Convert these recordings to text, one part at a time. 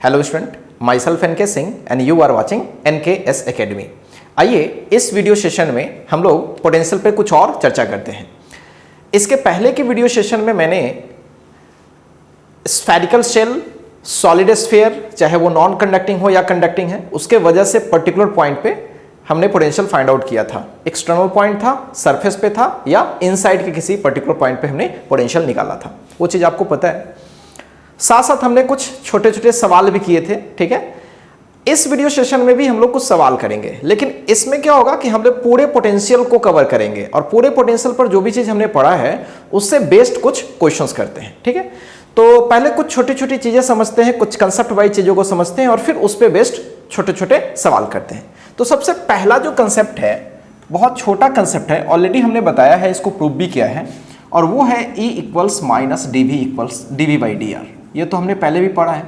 Hello student, myself NK Singh and you are watching NKS academy. आइए इस video session में हम लोग पोटेंशियल पे कुछ और चर्चा करते हैं। इसके पहले के वीडियो सेशन में मैंने स्फेरिकल शेल, सॉलिड स्फीयर, चाहे वो नॉन कंडक्टिंग हो या कंडक्टिंग है, उसके वजह से पर्टिकुलर पॉइंट पे हमने पोटेंशियल फाइंड आउट किया था। एक्सटर्नल पॉइंट था, सरफेस पे था, या इनसाइड के किसी पर्टिकुलर पॉइंट पे हमने पोटेंशियल निकाला था। वो चीज़ आपको पता है। साथ साथ हमने कुछ छोटे छोटे सवाल भी किए थे। ठीक है, इस वीडियो सेशन में भी हम लोग कुछ सवाल करेंगे, लेकिन इसमें क्या होगा कि हम लोग पूरे पोटेंशियल को कवर करेंगे और पूरे पोटेंशियल पर जो भी चीज़ हमने पढ़ा है उससे बेस्ड कुछ क्वेश्चंस करते हैं। ठीक है, तो पहले कुछ छोटी छोटी चीज़ें समझते हैं, कुछ कंसेप्ट वाइज चीज़ों को समझते हैं और फिर उस पर बेस्ड छोटे छोटे सवाल करते हैं। तो सबसे पहला जो कंसेप्ट है, बहुत छोटा कंसेप्ट है, ऑलरेडी हमने बताया है, इसको प्रूव भी किया है, और वो है E equals minus dV by dr। ये तो हमने पहले भी पढ़ा है,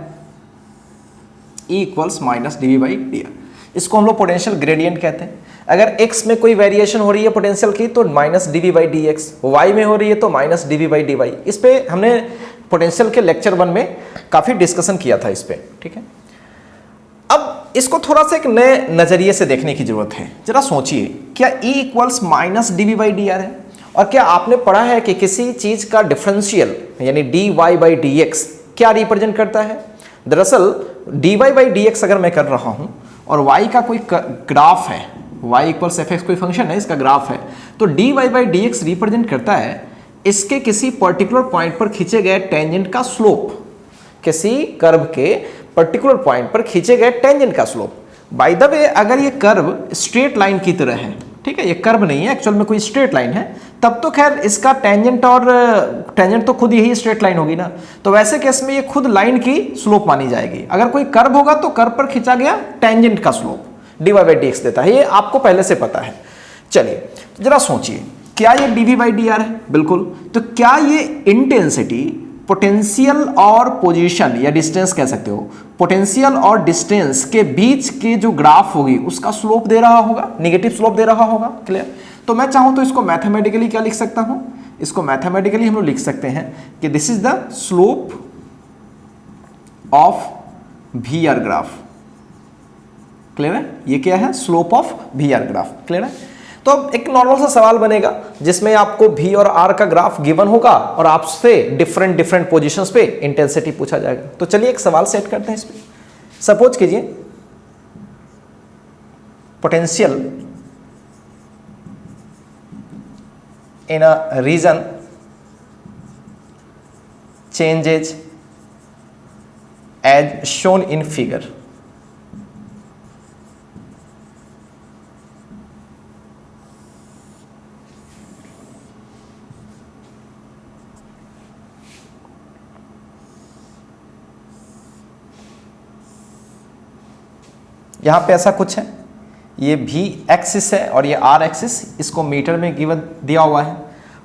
E equals minus dV by dr। इसको हम लोग पोटेंशियल ग्रेडियंट कहते हैं। अगर x में कोई वेरिएशन हो रही है पोटेंशियल की तो minus dV by dx, y में हो रही है तो माइनस dV बाई dy। इस पे हमने पोटेंशियल के लेक्चर 1 में काफ़ी डिस्कशन किया था इस पे। ठीक है, अब इसको थोड़ा सा एक नए नज़रिए से देखने की जरूरत है। जरा सोचिए, क्या E equals minus dV by dr है? और क्या आपने पढ़ा है कि किसी चीज़ का डिफरेंशियल यानी dy बाई dx क्या रिप्रेजेंट करता है? दरअसल dy बाई dx अगर मैं कर रहा हूँ और y का कोई ग्राफ है, y इक्वल्स fx कोई फंक्शन है, इसका ग्राफ है, तो dy बाई dx रिप्रेजेंट करता है इसके किसी पर्टिकुलर पॉइंट पर खींचे गए टेंजेंट का स्लोप, किसी कर्व के पर्टिकुलर पॉइंट पर खींचे गए टेंजेंट का स्लोप। बाय द वे, अगर ये कर्व स्ट्रेट लाइन की तरह है, ठीक है, ये कर्व नहीं है, एक्चुअल में कोई स्ट्रेट लाइन है, तब तो खैर इसका टेंजेंट और टेंजेंट तो खुद यही स्ट्रेट लाइन होगी ना, तो वैसे केस में ये खुद लाइन की स्लोप मानी जाएगी। अगर कोई कर्व होगा तो कर्व पर खींचा गया टेंजेंट का स्लोप dy बाई dx देता है, ये आपको पहले से पता है। चलिए तो जरा सोचिए, क्या ये dV बाई dr है? बिल्कुल। तो क्या ये इंटेंसिटी पोटेंशियल और पोजीशन या डिस्टेंस कह सकते हो, पोटेंशियल और डिस्टेंस के बीच के जो ग्राफ होगी उसका स्लोप दे रहा होगा, नेगेटिव स्लोप दे रहा होगा। क्लियर? तो मैं चाहूं तो इसको मैथमेटिकली क्या लिख सकता हूं, इसको मैथमेटिकली हम लोग लिख सकते हैं कि this is the slope of VR graph. Clear है? ये क्या है? Slope of VR graph. Clear है? तो अब एक नॉर्मल सा सवाल बनेगा जिसमें आपको V और R का ग्राफ गिवन होगा और आपसे डिफरेंट पोजीशंस पे इंटेंसिटी पूछा जाएगा। तो चलिए एक सवाल सेट करते हैं इस पे। सपोज कीजिए potential in a region changes as shown in figure. यहाँ पे ऐसा कुछ है, ये V एक्सिस है और ये R एक्सिस, इसको मीटर में गिवन दिया हुआ है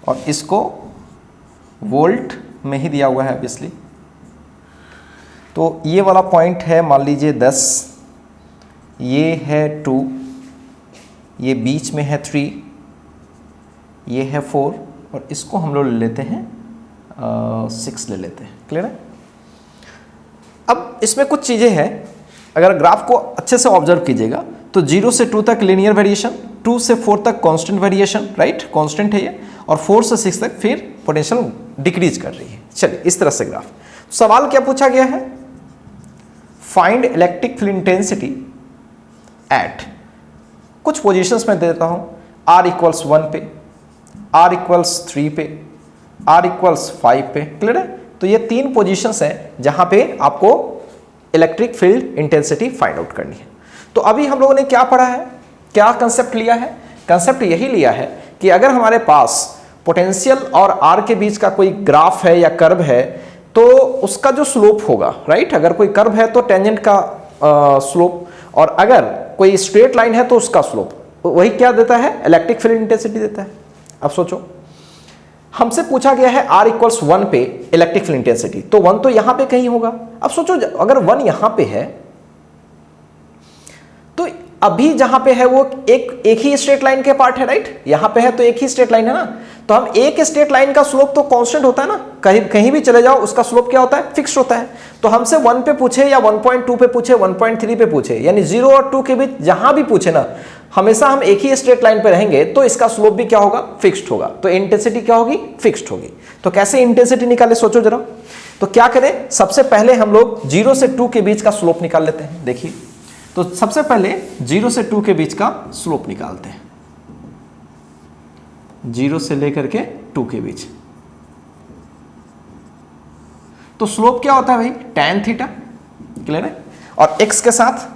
और इसको वोल्ट में ही दिया हुआ है ऑब्वियसली। तो ये वाला पॉइंट है मान लीजिए 10, ये है 2, ये बीच में है 3, ये है 4 और इसको हम लोग ले लेते हैं 6 ले लेते हैं। क्लियर है? अब इसमें कुछ चीज़ें हैं, अगर ग्राफ को अच्छे से ऑब्जर्व कीजिएगा तो 0 से 2 तक लीनियर वेरिएशन, 2 से 4 तक कांस्टेंट वेरिएशन, राइट, कांस्टेंट है ये, और 4 से 6 तक फिर पोटेंशियल डिक्रीज कर रही है। चलिए इस तरह से ग्राफ। सवाल क्या पूछा गया है? Find electric field intensity at कुछ पोजीशंस में देता हूं, R इक्वल्स 1 पे, R इक्वल्स 3 पे, R इक्वल्स 5 पे। क्लियर है? तो ये 3 पोजीशंस हैं जहां पे आपको electric field intensity find out करनी है। तो अभी हम लोगों ने क्या पढ़ा है, क्या कंसेप्ट लिया है? कंसेप्ट यही लिया है कि अगर हमारे पास पोटेंशियल और R के बीच का कोई ग्राफ है या कर्व है तो उसका जो स्लोप होगा, राइट, अगर कोई कर्व है तो टेंजेंट का स्लोप, और अगर कोई स्ट्रेट लाइन है तो उसका स्लोप, वही क्या देता है? इलेक्ट्रिक फील्ड इंटेंसिटी देता है। अब सोचो, हमसे पूछा गया है R इक्वल्स 1 पे इलेक्ट्रिक फील्ड इंटेंसिटी, तो 1 तो यहां पे कहीं होगा। अब सोचो अगर 1 यहां पे है तो अभी जहां पे है वो एक ही स्ट्रेट लाइन के पार्ट है, राइट, यहां पे है तो एक ही स्ट्रेट लाइन है ना, तो हम एक स्ट्रेट लाइन का स्लोप तो कांस्टेंट होता है ना, कहीं भी चले जाओ उसका स्लोप क्या होता है, फिक्स्ड होता है। तो हमसे 1 पे पूछे या 1.2 पे पूछे, 1.3 पे पूछे, यानी 0 और 2 के बीच जहां भी पूछे ना, हमेशा हम एक ही स्ट्रेट लाइन पे रहेंगे तो इसका स्लोप भी क्या होगा, फिक्स्ड होगा। तो इंटेंसिटी क्या होगी, फिक्स्ड होगी। तो कैसे इंटेंसिटी निकाले सोचो जरा। तो क्या करें, सबसे पहले हम लोग 0 से 2 के बीच का स्लोप निकाल लेते हैं। देखिए, तो सबसे पहले 0 से 2 के बीच का स्लोप निकालते हैं, 0 से लेकर के 2 के बीच। तो स्लोप क्या होता है भाई, tan थीटा, क्लियर है। और x के साथ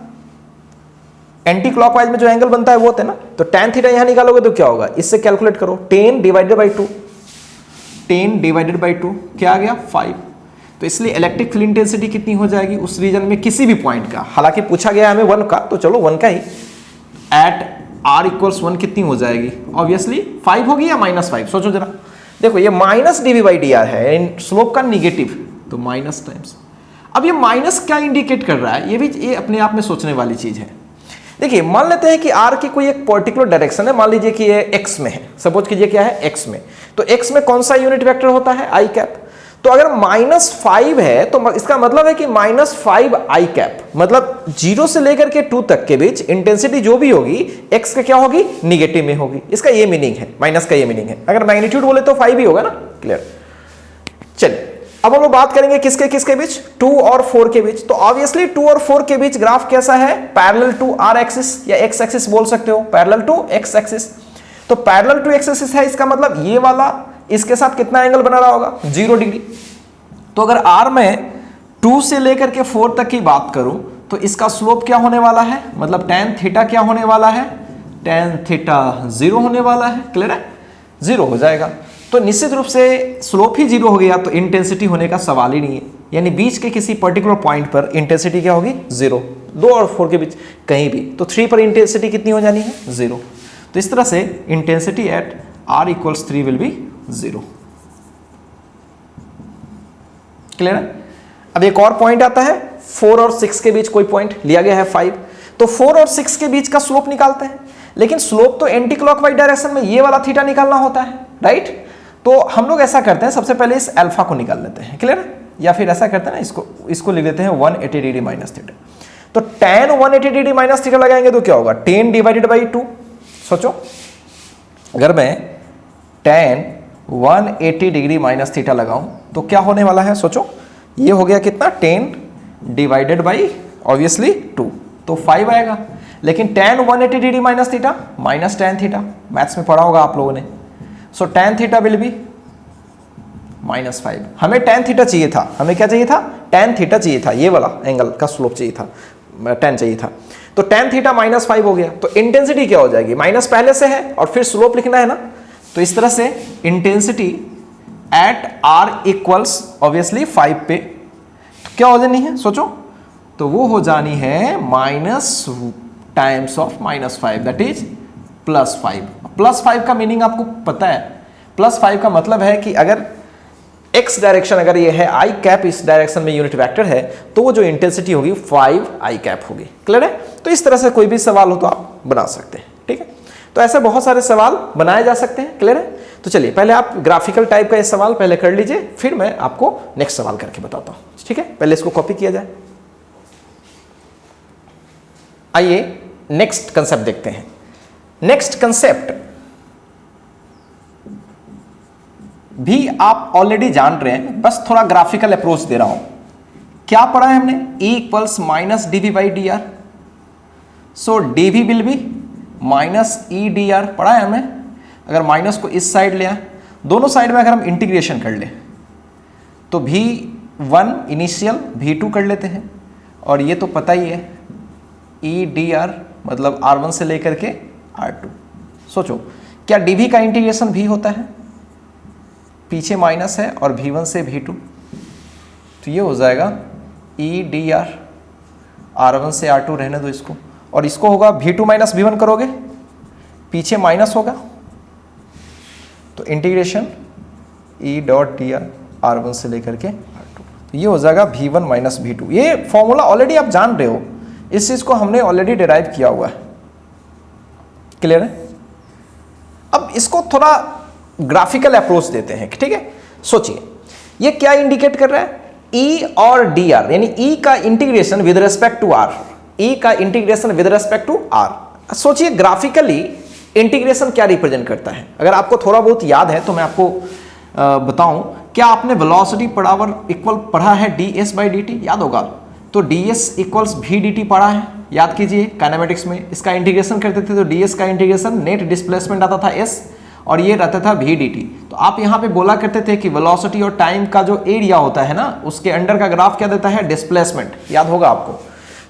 एंटी क्लॉकवाइज में जो एंगल बनता है वो होता है ना, तो tan थीटा यहां निकालोगे तो क्या होगा, इससे कैलकुलेट करो, 10 डिवाइडेड बाई 2, 10 डिवाइडेड बाई 2 क्या आ गया, 5। तो इसलिए इलेक्ट्रिक फील्ड इंटेंसिटी कितनी हो जाएगी उस रीजन में किसी भी पॉइंट का, हालांकि पूछा गया हमें 1 का, तो चलो 1 का ही, एट r इक्वल्स 1 कितनी हो जाएगी, ऑब्वियसली 5 होगी या -5, सोचो जरा। देखो ये minus dv by D R है, स्लोप का निगेटिव, तो माइनस टाइम्स। अब ये माइनस क्या इंडिकेट कर रहा है, ये अपने आप में सोचने वाली चीज है। देखिए, मान लेते हैं कि r की कोई एक पर्टिकुलर डायरेक्शन है, मान लीजिए कि ये x में है, सपोज कीजिए क्या है, x में। तो x में कौन सा यूनिट वेक्टर होता है, i कैप। तो अगर -5 है तो इसका मतलब है कि -5 i कैप, मतलब 0 से लेकर के 2 तक के बीच इंटेंसिटी जो भी होगी x का क्या होगी, निगेटिव में होगी। इसका ये मीनिंग है, माइनस का ये मीनिंग है। अगर मैग्नीट्यूड बोले तो 5 ही होगा ना, क्लियर। चलिए, अब हम लोग बात करेंगे किसके किसके बीच, 2 और 4 के बीच। तो ऑब्वियसली 2 और 4 के बीच ग्राफ कैसा है, पैरेलल टू r एक्सिस या x एक्सिस बोल सकते हो, पैरेलल टू x एक्सिस। तो पैरेलल टू x एक्सिस है, इसका मतलब ये वाला इसके साथ कितना एंगल बना रहा होगा, 0 डिग्री। तो अगर r में 2 से लेकर के 4 तक की बात करूं तो इसका स्लोप क्या होने वाला है, मतलब tan थीटा क्या होने वाला है, tan थीटा 0 होने वाला है, क्लियर है, 0 हो जाएगा। तो निश्चित रूप से स्लोप ही 0 हो गया तो इंटेंसिटी होने का सवाल ही नहीं है, यानी बीच के किसी पर्टिकुलर पॉइंट पर इंटेंसिटी क्या होगी, 0। 2 और 4 के बीच कहीं भी, तो 3 पर इंटेंसिटी कितनी हो जानी है, 0। तो इस तरह से intensity at r equals 3 will be 0, clear है। अब एक और पॉइंट आता है, 4 और 6 के बीच कोई पॉइंट लिया गया है 5, तो 4 और 6 के बीच का स्लोप निकालते हैं। लेकिन स्लोप तो एंटी क्लॉकवाइज डायरेक्शन में ये वाला थीटा निकालना होता है, राइट। तो हम लोग ऐसा करते हैं, सबसे पहले इस अल्फा को निकाल लेते हैं, क्लियर है। या फिर ऐसा करते हैं ना, इसको लिख देते हैं 180 डिग्री माइनस थीटा। तो tan 180 डिग्री माइनस थीटा लगाएंगे तो क्या होगा, 10 डिवाइडेड बाई 2। सोचो, अगर मैं tan 180 डिग्री माइनस थीटा लगाऊं तो क्या होने वाला है, सोचो, ये हो गया कितना, 10 डिवाइडेड बाई ऑब्वियसली 2, तो 5 आएगा। लेकिन tan 180 degree minus theta minus tan theta, maths में पढ़ा होगा आप लोगों ने। सो tan थीटा विल बी -5। हमें tan थीटा चाहिए था, हमें क्या चाहिए था, tan थीटा चाहिए था, ये वाला एंगल का स्लोप चाहिए था, tan चाहिए था। तो tan थीटा -5 हो गया, तो इंटेंसिटी क्या हो जाएगी, माइनस पहले से है और फिर स्लोप लिखना है ना, तो इस तरह से intensity at r equals obviously 5 पे तो क्या हो जानी है, सोचो, तो वो हो जानी है minus times of -5, that is +5। +5 का मीनिंग आपको पता है, +5 का मतलब है कि अगर x डायरेक्शन अगर ये है, i कैप इस डायरेक्शन में यूनिट वेक्टर है, तो वो जो इंटेंसिटी होगी 5 i कैप होगी, क्लियर है। तो इस तरह से कोई भी सवाल हो तो आप बना सकते हैं, ठीक है। तो ऐसे बहुत सारे सवाल बनाए जा सकते हैं, क्लियर है। तो चलिए, पहले आप ग्राफिकल टाइप का ये सवाल पहले कर लीजिए, फिर मैं आपको नेक्स्ट सवाल करके बताता हूं, ठीक है। पहले इसको कॉपी किया जाए। आइए नेक्स्ट कंसेप्ट देखते हैं। नेक्स्ट कंसेप्ट भी आप ऑलरेडी जान रहे हैं, बस थोड़ा ग्राफिकल अप्रोच दे रहा हूं। क्या पढ़ा है हमने, E equals minus dv by D R. So dv will be minus E D R, पढ़ा है हमने। अगर माइनस को इस साइड ले आए, दोनों साइड में अगर हम इंटीग्रेशन कर ले तो v1 इनिशियल v2 कर लेते हैं, और ये तो पता ही है ई डी आर मतलब r1 से लेकर के r2। सोचो, क्या dv का इंटीग्रेशन v होता है, पीछे माइनस है और v1 से v2, तो ये हो जाएगा ई डी आर, r1 से r2 रहने दो इसको, और इसको होगा v2 माइनस v1 करोगे, पीछे माइनस होगा, तो integration E dot D R r1 से लेकर के r2, तो ये हो जाएगा v1 माइनस v2। ये फॉर्मूला ऑलरेडी आप जान रहे हो, इस चीज को हमने ऑलरेडी डिराइव किया हुआ है, क्लियर है। अब इसको थोड़ा ग्राफिकल अप्रोच देते हैं, ठीक है। सोचिए ये क्या इंडिकेट कर रहा है, ई और डी आर, यानी ई का integration with respect to R, E का integration with respect to R. सोचिए ग्राफिकली इंटीग्रेशन क्या रिप्रेजेंट करता है। अगर आपको थोड़ा बहुत याद है तो मैं आपको बताऊं, क्या आपने वेलोसिटी पर आवर इक्वल पढ़ा है D S by D T, याद होगा। तो D S equals we D T पढ़ा है, याद कीजिए काइनेमेटिक्स में। इसका इंटीग्रेशन करते थे तो डी एस का इंटीग्रेशन नेट डिस्प्लेसमेंट आता था एस, और ये रहता था वी डी टी। तो आप यहाँ पे बोला करते थे कि वेलोसिटी और टाइम का जो एरिया होता है ना, उसके अंडर का ग्राफ क्या देता है, डिस्प्लेसमेंट, याद होगा आपको।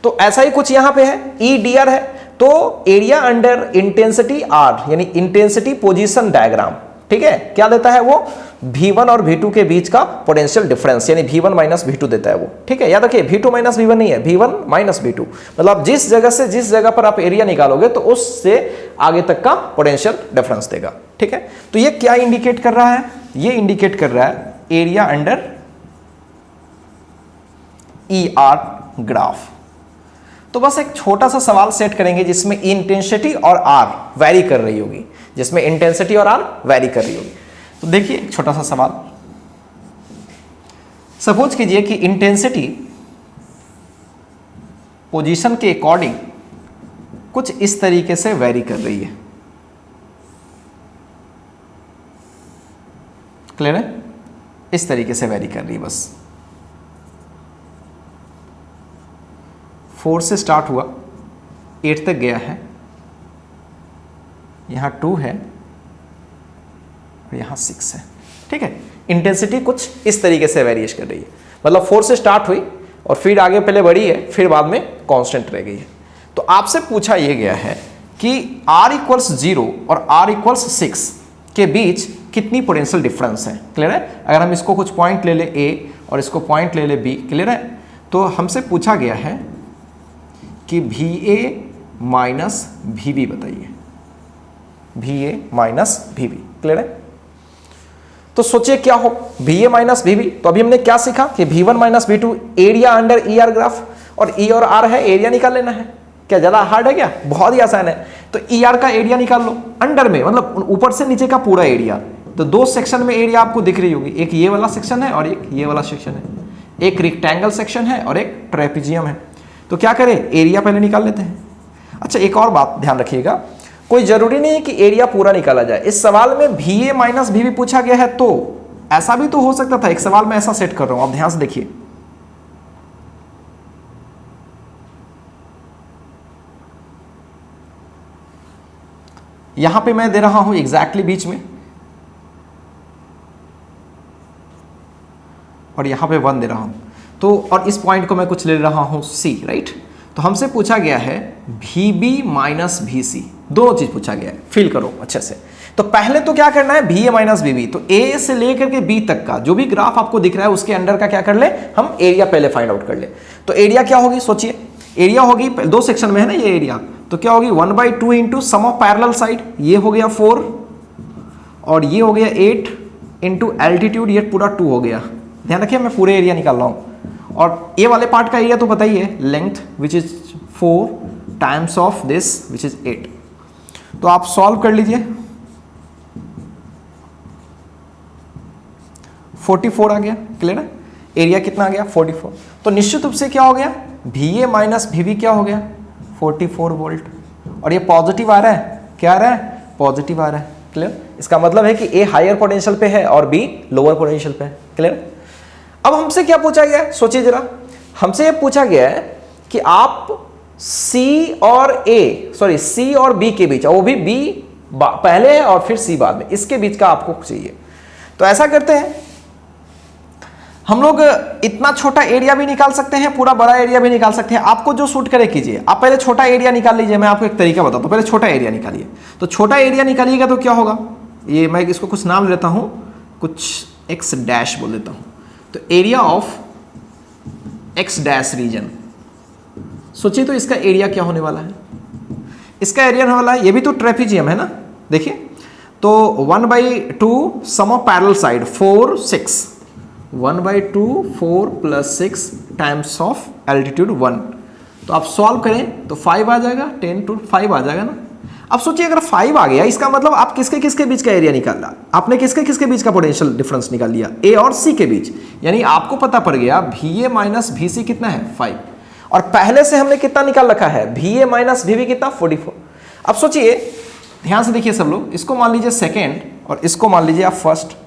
तो ऐसा ही कुछ यहाँ पे है, ई डी आर है, तो एरिया अंडर इंटेंसिटी आर, यानी इंटेंसिटी पोजीशन डायग्राम, ठीक है, क्या देता है वो, V1 और V2 के बीच का पोटेंशियल डिफरेंस, यानी V1 माइनस V2 देता है वो, ठीक है। याद रखिए V2 माइनस V1 नहीं है, V1 माइनस V2, मतलब जिस जगह से जिस जगह पर आप एरिया निकालोगे तो उससे आगे तक का पोटेंशियल डिफरेंस देगा, ठीक है। तो ये क्या इंडिकेट कर रहा है, ये इंडिकेट कर रहा है एरिया अंडर ER ग्राफ। तो बस एक छोटा सा सवाल सेट करेंगे जिसमें इंटेंसिटी और आर वैरी कर रही होगी, जिसमें इंटेंसिटी और आर वैरी कर रही होगी। तो देखिए एक छोटा सा सवाल, सपोज कीजिए कि इंटेंसिटी पोजीशन के अकॉर्डिंग कुछ इस तरीके से वैरी कर रही है, क्लियर है, इस तरीके से वैरी कर रही है। बस 4 से स्टार्ट हुआ, 8 तक गया है, यहां 2 है और यहां 6 है, ठीक है। इंटेंसिटी कुछ इस तरीके से वेरिएट कर रही है, मतलब 4 से स्टार्ट हुई और फिर आगे पहले बढ़ी है, फिर बाद में कांस्टेंट रह गई है। तो आपसे पूछा यह गया है कि r इक्वल्स 0 और r इक्वल्स 6 के बीच कितनी पोटेंशियल डिफरेंस है, क्लियर है। अगर हम इसको कुछ पॉइंट ले ले a और इसको पॉइंट ले ले b, क्लियर है। तो हमसे पूछा गया है कि VA माइनस VB बताइए, VA माइनस VB, क्लियर है। तो सोचिए क्या हो VA माइनस VB, तो अभी हमने क्या सीखा कि V1 minus V2 area under ER graph, और E और R है, एरिया निकाल लेना है। क्या ज्यादा हार्ड है क्या, बहुत ही आसान है। तो ER का एरिया निकाल लो अंडर में, मतलब ऊपर से नीचे का पूरा एरिया। तो 2 सेक्शन में एरिया आपको दिख रही होगी, एक ये वाला सेक्शन है और एक ये वाला सेक्शन है, एक रेक्टेंगल सेक्शन है और एक ट्रेपेजियम है। तो क्या करें, एरिया पहले निकाल लेते हैं। अच्छा एक और बात ध्यान रखिएगा, कोई जरूरी नहीं है कि एरिया पूरा निकाला जाए। इस सवाल में VA माइनस VB पूछा गया है, तो ऐसा भी तो हो सकता था। एक सवाल में ऐसा सेट कर रहा हूं, आप ध्यान से देखिए। यहां पे मैं दे रहा हूं एग्जैक्टली बीच में, और यहां पे 1 दे रहा हूं, तो और इस पॉइंट को मैं कुछ ले रहा हूं C, राइट। तो हमसे पूछा गया है VB माइनस VC, दोनों चीज पूछा गया है, फील करो अच्छे से। तो पहले तो क्या करना है, VA माइनस VB, तो A से लेकर के B तक का जो भी ग्राफ आपको दिख रहा है उसके अंडर का क्या कर ले, हम एरिया पहले फाइंड आउट कर ले। तो एरिया क्या होगी, सोचिए एरिया होगी, 2 सेक्शन में है ना ये एरिया, तो क्या होगी 1/2 into sum of parallel side, ये हो गया 4 और ये हो गया 8 इंटू एल्टीट्यूड, ये पूरा 2 हो गया। ध्यान रखिए मैं पूरे एरिया निकाल रहा हूं, और ये वाले पार्ट का एरिया तो पता ही है, length which is 4 times of this which is 8। तो आप सॉल्व कर लीजिए, 44 आ गया, क्लियर है। एरिया कितना आ गया 44। तो निश्चित रूप से क्या हो गया, VA माइनस VB क्या हो गया 44 वोल्ट, और ये पॉजिटिव आ रहा है, क्या आ रहा है, पॉजिटिव आ रहा है, क्लियर। इसका मतलब है कि A हायर पोटेंशियल पे है और B लोअर पोटेंशियल पे है, क्लियर। अब हमसे क्या पूछा गया है, सोचिए जरा, हमसे ये पूछा गया है कि आप C और B के बीच, वो भी B पहले है और फिर C बाद में, इसके बीच का आपको चाहिए। तो ऐसा करते हैं, हम लोग इतना छोटा एरिया भी निकाल सकते हैं, पूरा बड़ा एरिया भी निकाल सकते हैं, आपको जो सूट करे कीजिए। आप पहले छोटा एरिया निकाल लीजिए, मैं आपको एक तरीका बताता हूं, पहले छोटा एरिया निकालिए। तो छोटा एरिया निकालिएगा तो क्या होगा, ये मैं इसको कुछ नाम लेता हूं, कुछ x डैश बोल देता हूं। तो area of x dash region, सोचिए तो इसका एरिया क्या होने वाला है, इसका एरिया होने वाला है, ये भी तो ट्रेपेजियम है ना, देखिए। तो 1/2 sum of parallel side 4 6, 1/2 4 + 6 times of altitude 1। तो आप सॉल्व करें तो 5 आ जाएगा, 10 to 5 आ जाएगा ना। अब सोचिए अगर 5 आ गया, इसका मतलब आप किसके किसके बीच का एरिया निकाला, आपने किसके किसके बीच का पोटेंशियल डिफरेंस निकाल लिया, ए और सी के बीच, यानी आपको पता पड़ गया VA माइनस VC कितना है 5, और पहले से हमने कितना निकाल रखा है VA माइनस VB कितना 44। अब सोचिए, ध्यान से देखिए सब लोग, इसको मान लीजिए सेकेंड और इसको मान लीजिए आप फर्स्ट।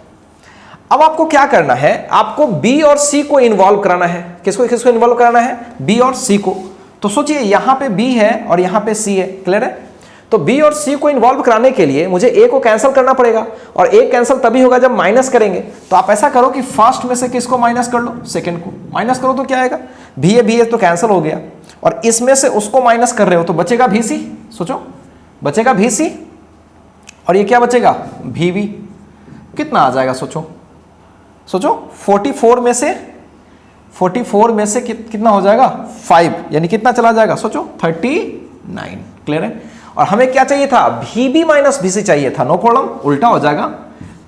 अब आपको क्या करना है, आपको B और C को इन्वॉल्व कराना है। किसको किसको इन्वॉल्व कराना है, B और C को। तो सोचिए यहां पे B है और यहां पे C है, क्लियर है। तो B और C को इन्वॉल्व कराने के लिए मुझे A को कैंसिल करना पड़ेगा, और A कैंसिल तभी होगा जब माइनस करेंगे। तो आप ऐसा करो कि फर्स्ट में से किसको माइनस कर लो, सेकंड को माइनस करो, तो क्या आएगा VA तो कैंसिल हो गया, और इसमें से उसको माइनस कर रहे हो तो बचेगा VC। सोचो, बचेगा VC और ये क्या बचेगा VB। कितना आ जाएगा, सोचो सोचो, 44 में से कितना हो जाएगा 5, यानी कितना चला जाएगा, सोचो 39, क्लियर है। और हमें क्या चाहिए था, VB माइनस VC चाहिए था, नो प्रॉब्लम, उल्टा हो जाएगा।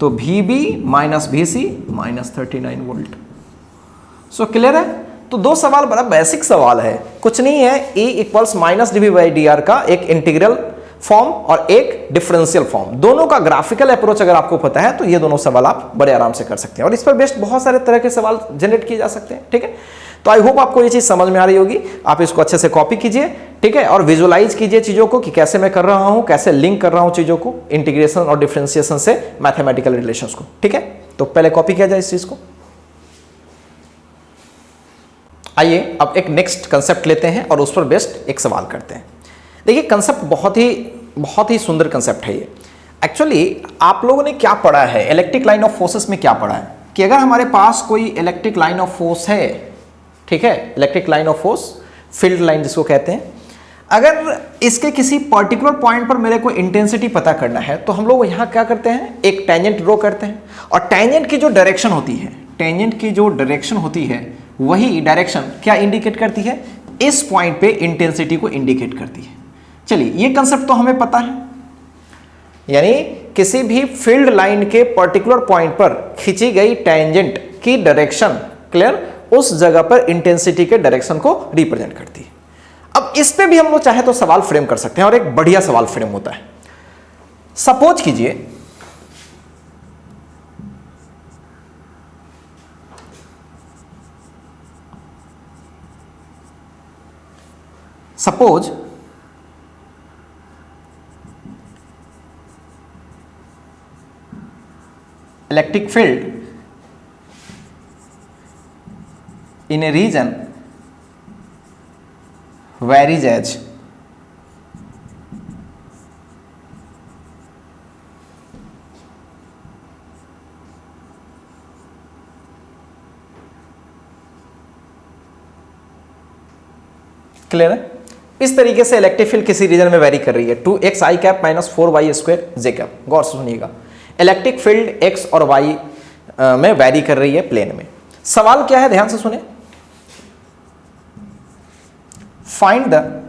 तो VB minus VC minus 39 volt. So clear है। तो दो सवाल बड़ा बेसिक सवाल है, कुछ नहीं है, E इक्वल्स माइनस dV/dr का एक इंटीग्रल फॉर्म और एक डिफरेंशियल फॉर्म, दोनों का ग्राफिकल अप्रोच अगर आपको पता है तो ये दोनों सवाल आप बड़े आराम से कर सकते हैं, और इस पर बेस्ड बहुत सारे तरह के सवाल जनरेट किए जा सकते हैं, ठीक है। तो आई होप आपको ये चीज समझ में आ रही होगी। आप इसको अच्छे से कॉपी कीजिए, ठीक है, और विजुअलाइज कीजिए चीजों को कि कैसे मैं कर रहा हूं, कैसे लिंक कर रहा हूं चीजों को, इंटीग्रेशन और डिफरेंशिएशन से मैथमेटिकल रिलेशंस को, ठीक है। तो पहले कॉपी किया जाए इस चीज को। आइए अब एक नेक्स्ट कंसेप्ट लेते हैं और उस पर बेस्ड एक सवाल करते हैं। देखिए कंसेप्ट बहुत ही सुंदर कंसेप्ट है ये। एक्चुअली आप लोगों ने क्या पढ़ा है, इलेक्ट्रिक लाइन ऑफ फोर्सेस में क्या पढ़ा है कि अगर हमारे पास कोई इलेक्ट्रिक लाइन ऑफ फोर्स है, ठीक है, electric line of force, field line जिसको कहते हैं, अगर इसके किसी पर्टिकुलर पॉइंट पर मेरे को इंटेंसिटी पता करना है तो हम लोग यहाँ क्या करते हैं, एक टेंजेंट ड्रॉ करते हैं, और टेंजेंट की जो डायरेक्शन होती है, टेंजेंट की जो डायरेक्शन होती है वही डायरेक्शन क्या इंडिकेट करती है, इस पॉइंट पे इंटेंसिटी को इंडिकेट करती है। चलिए ये कंसेप्ट तो हमें पता है, यानी किसी भी फील्ड लाइन के पर्टिकुलर पॉइंट पर खींची गई टेंजेंट की डायरेक्शन, क्लियर, उस जगह पर इंटेंसिटी के डायरेक्शन को रिप्रेजेंट करती है। अब इस पे भी हम लोग चाहे तो सवाल फ्रेम कर सकते हैं, और एक बढ़िया सवाल फ्रेम होता है। सपोज कीजिए electric field in a region varies as clear है। इस तरीके से इलेक्ट्रिक फील्ड किसी रीजन में वेरी कर रही है, 2xi cap minus 4y square J cap. गौर से सुनिएगा, इलेक्ट्रिक फील्ड x और y में वेरी कर रही है प्लेन में। सवाल क्या है, ध्यान से सुने, find the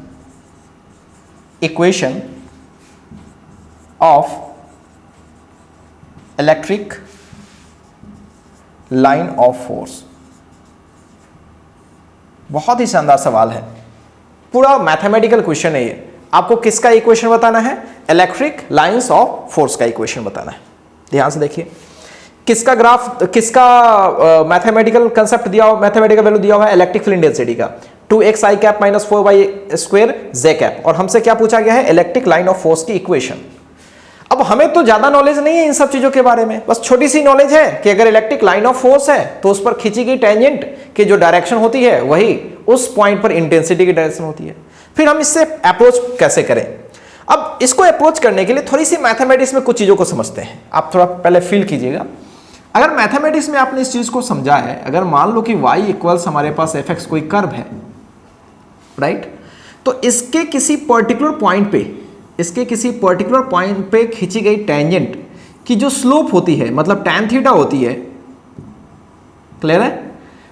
equation of electric line of force. बहुत ही शानदार सवाल है, पूरा मैथमेटिकल क्वेश्चन है ये। आपको किसका इक्वेशन बताना है, इलेक्ट्रिक लाइंस ऑफ फोर्स का इक्वेशन बताना है। ध्यान से देखिए, किसका ग्राफ, किसका मैथमेटिकल कंसेप्ट दिया हुआ, मैथमेटिकल वैल्यू दिया हुआ है इलेक्ट्रिक फील्ड इंटेंसिटी का, 2xi cap minus 4y square J cap, और हमसे क्या पूछा गया है, इलेक्ट्रिक लाइन ऑफ फोर्स की इक्वेशन। अब हमें तो ज्यादा नॉलेज नहीं है इन सब चीजों के बारे में, बस छोटी सी नॉलेज है कि अगर इलेक्ट्रिक लाइन ऑफ फोर्स है तो उस पर खींची गई टेंजेंट की जो डायरेक्शन होती है वही उस पॉइंट पर इंटेंसिटी की डायरेक्शन होती है। फिर हम इससे अप्रोच कैसे करें। अब इसको अप्रोच करने के लिए थोड़ी सी मैथमेटिक्स में कुछ चीजों को समझते हैं। आप थोड़ा पहले फील कीजिएगा, अगर मैथमेटिक्स में आपने इस चीज को समझा है, अगर मान लो कि y इक्वल्स हमारे पास fx कोई कर्व है, राइट, तो इसके किसी पर्टिकुलर पॉइंट पे खींची गई टेंजेंट की जो स्लोप होती है, मतलब tan थीटा होती है, क्लियर है,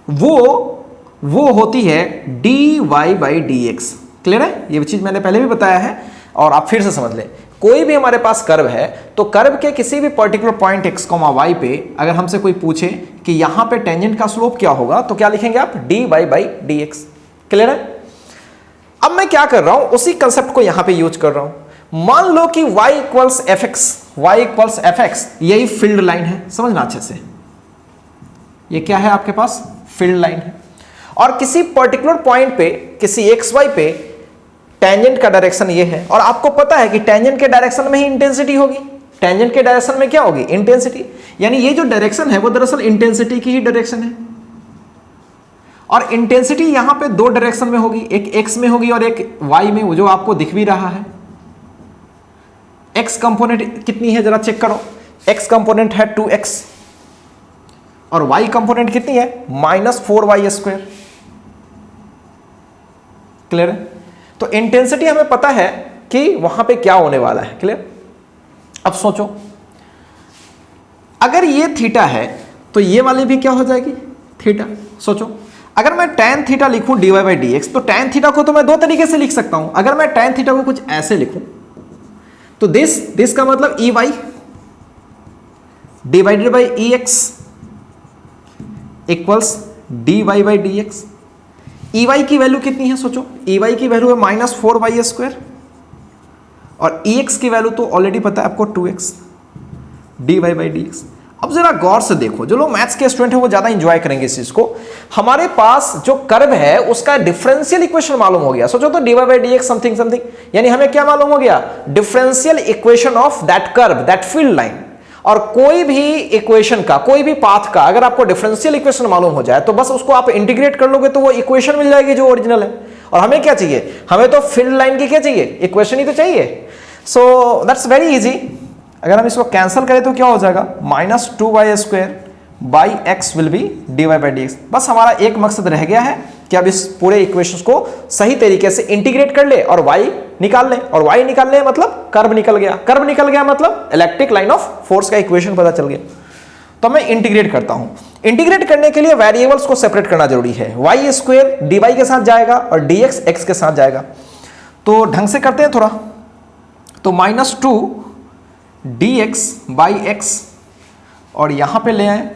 वो होती है dy/dx। क्लियर है, ये चीज मैंने पहले भी बताया है और आप फिर से समझ लें। कोई भी हमारे पास कर्व है तो कर्व के किसी भी पर्टिकुलर पॉइंट x, y पे अगर हमसे कोई पूछे कि यहां पे टेंजेंट का स्लोप क्या होगा तो क्या लिखेंगे आप, dy/dx। क्लियर है। अब मैं क्या कर रहा हूं, उसी कंसेप्ट को यहां पे यूज कर रहा हूं। मान लो कि y इक्वल्स एफ एक्स, यही फील्ड लाइन है, समझना अच्छे से। ये क्या है आपके पास? फील्ड लाइन है। और किसी पर्टिकुलर पॉइंट पे, किसी एक्स वाई पे टेंजेंट का डायरेक्शन ये है, और आपको पता है कि टेंजेंट के डायरेक्शन में ही इंटेंसिटी होगी। टेंजेंट के डायरेक्शन में क्या होगी? इंटेंसिटी। यानी ये जो डायरेक्शन है वो दरअसल इंटेंसिटी की ही डायरेक्शन है। और इंटेंसिटी यहां पे दो डायरेक्शन में होगी, एक एक्स में होगी और एक वाई में, वो जो आपको दिख भी रहा है। एक्स कंपोनेंट कितनी है जरा चेक करो। एक्स कंपोनेंट है 2x और वाई कंपोनेंट कितनी है? -4y²। क्लियर है? तो इंटेंसिटी हमें पता है कि वहां पे क्या होने वाला है। क्लियर? अब सोचो, अगर ये थीटा है तो ये वाली भी क्या हो जाएगी? थीटा। सोचो, अगर मैं tan थीटा लिखूं dy/dx, तो tan थीटा को तो मैं दो तरीके से लिख सकता हूं। अगर मैं tan थीटा को कुछ ऐसे लिखूं तो दिस का मतलब ey divided by ex equals dy/dx। ey की वैल्यू कितनी है? सोचो, ey की वैल्यू है -4y² और ex की वैल्यू तो ऑलरेडी पता है आपको 2x dy/dx। अब जरा गौर से देखो, जो लोग मैथ्स के स्टूडेंट हैं वो ज्यादा इंजॉय करेंगे इस चीज को। हमारे पास जो कर्व है उसका डिफरेंशियल इक्वेशन मालूम हो गया। सोचो तो dy/dx समथिंग समथिंग, यानी हमें क्या मालूम हो गया? Differential equation of that curve, that field line. और कोई भी इक्वेशन का, कोई भी पाथ का अगर आपको डिफरेंशियल इक्वेशन मालूम हो जाए तो बस उसको आप इंटीग्रेट कर लोगे तो वो इक्वेशन मिल जाएगी जो ओरिजिनल है। और हमें क्या चाहिए? हमें तो फील्ड लाइन की क्या चाहिए? इक्वेशन ही तो चाहिए। So that's very easy. अगर हम इसको कैंसिल करें तो क्या हो जाएगा? -2y² by x will B dy/dx। बस हमारा एक मकसद रह गया है कि अब इस पूरे इक्वेशंस को सही तरीके से इंटीग्रेट कर ले और y निकाल ले। और y निकालने मतलब कर्व निकल गया, कर्व निकल गया मतलब इलेक्ट्रिक लाइन ऑफ फोर्स का इक्वेशन पता चल गया। तो मैं इंटीग्रेट करता हूं। इंटीग्रेट करने के लिए वेरिएबल्स को सेपरेट करना जरूरी है। y² dy के साथ जाएगा और dx x के साथ जाएगा। तो ढंग से करते हैं थोड़ा। तो -2 dx/x और यहां पे ले आए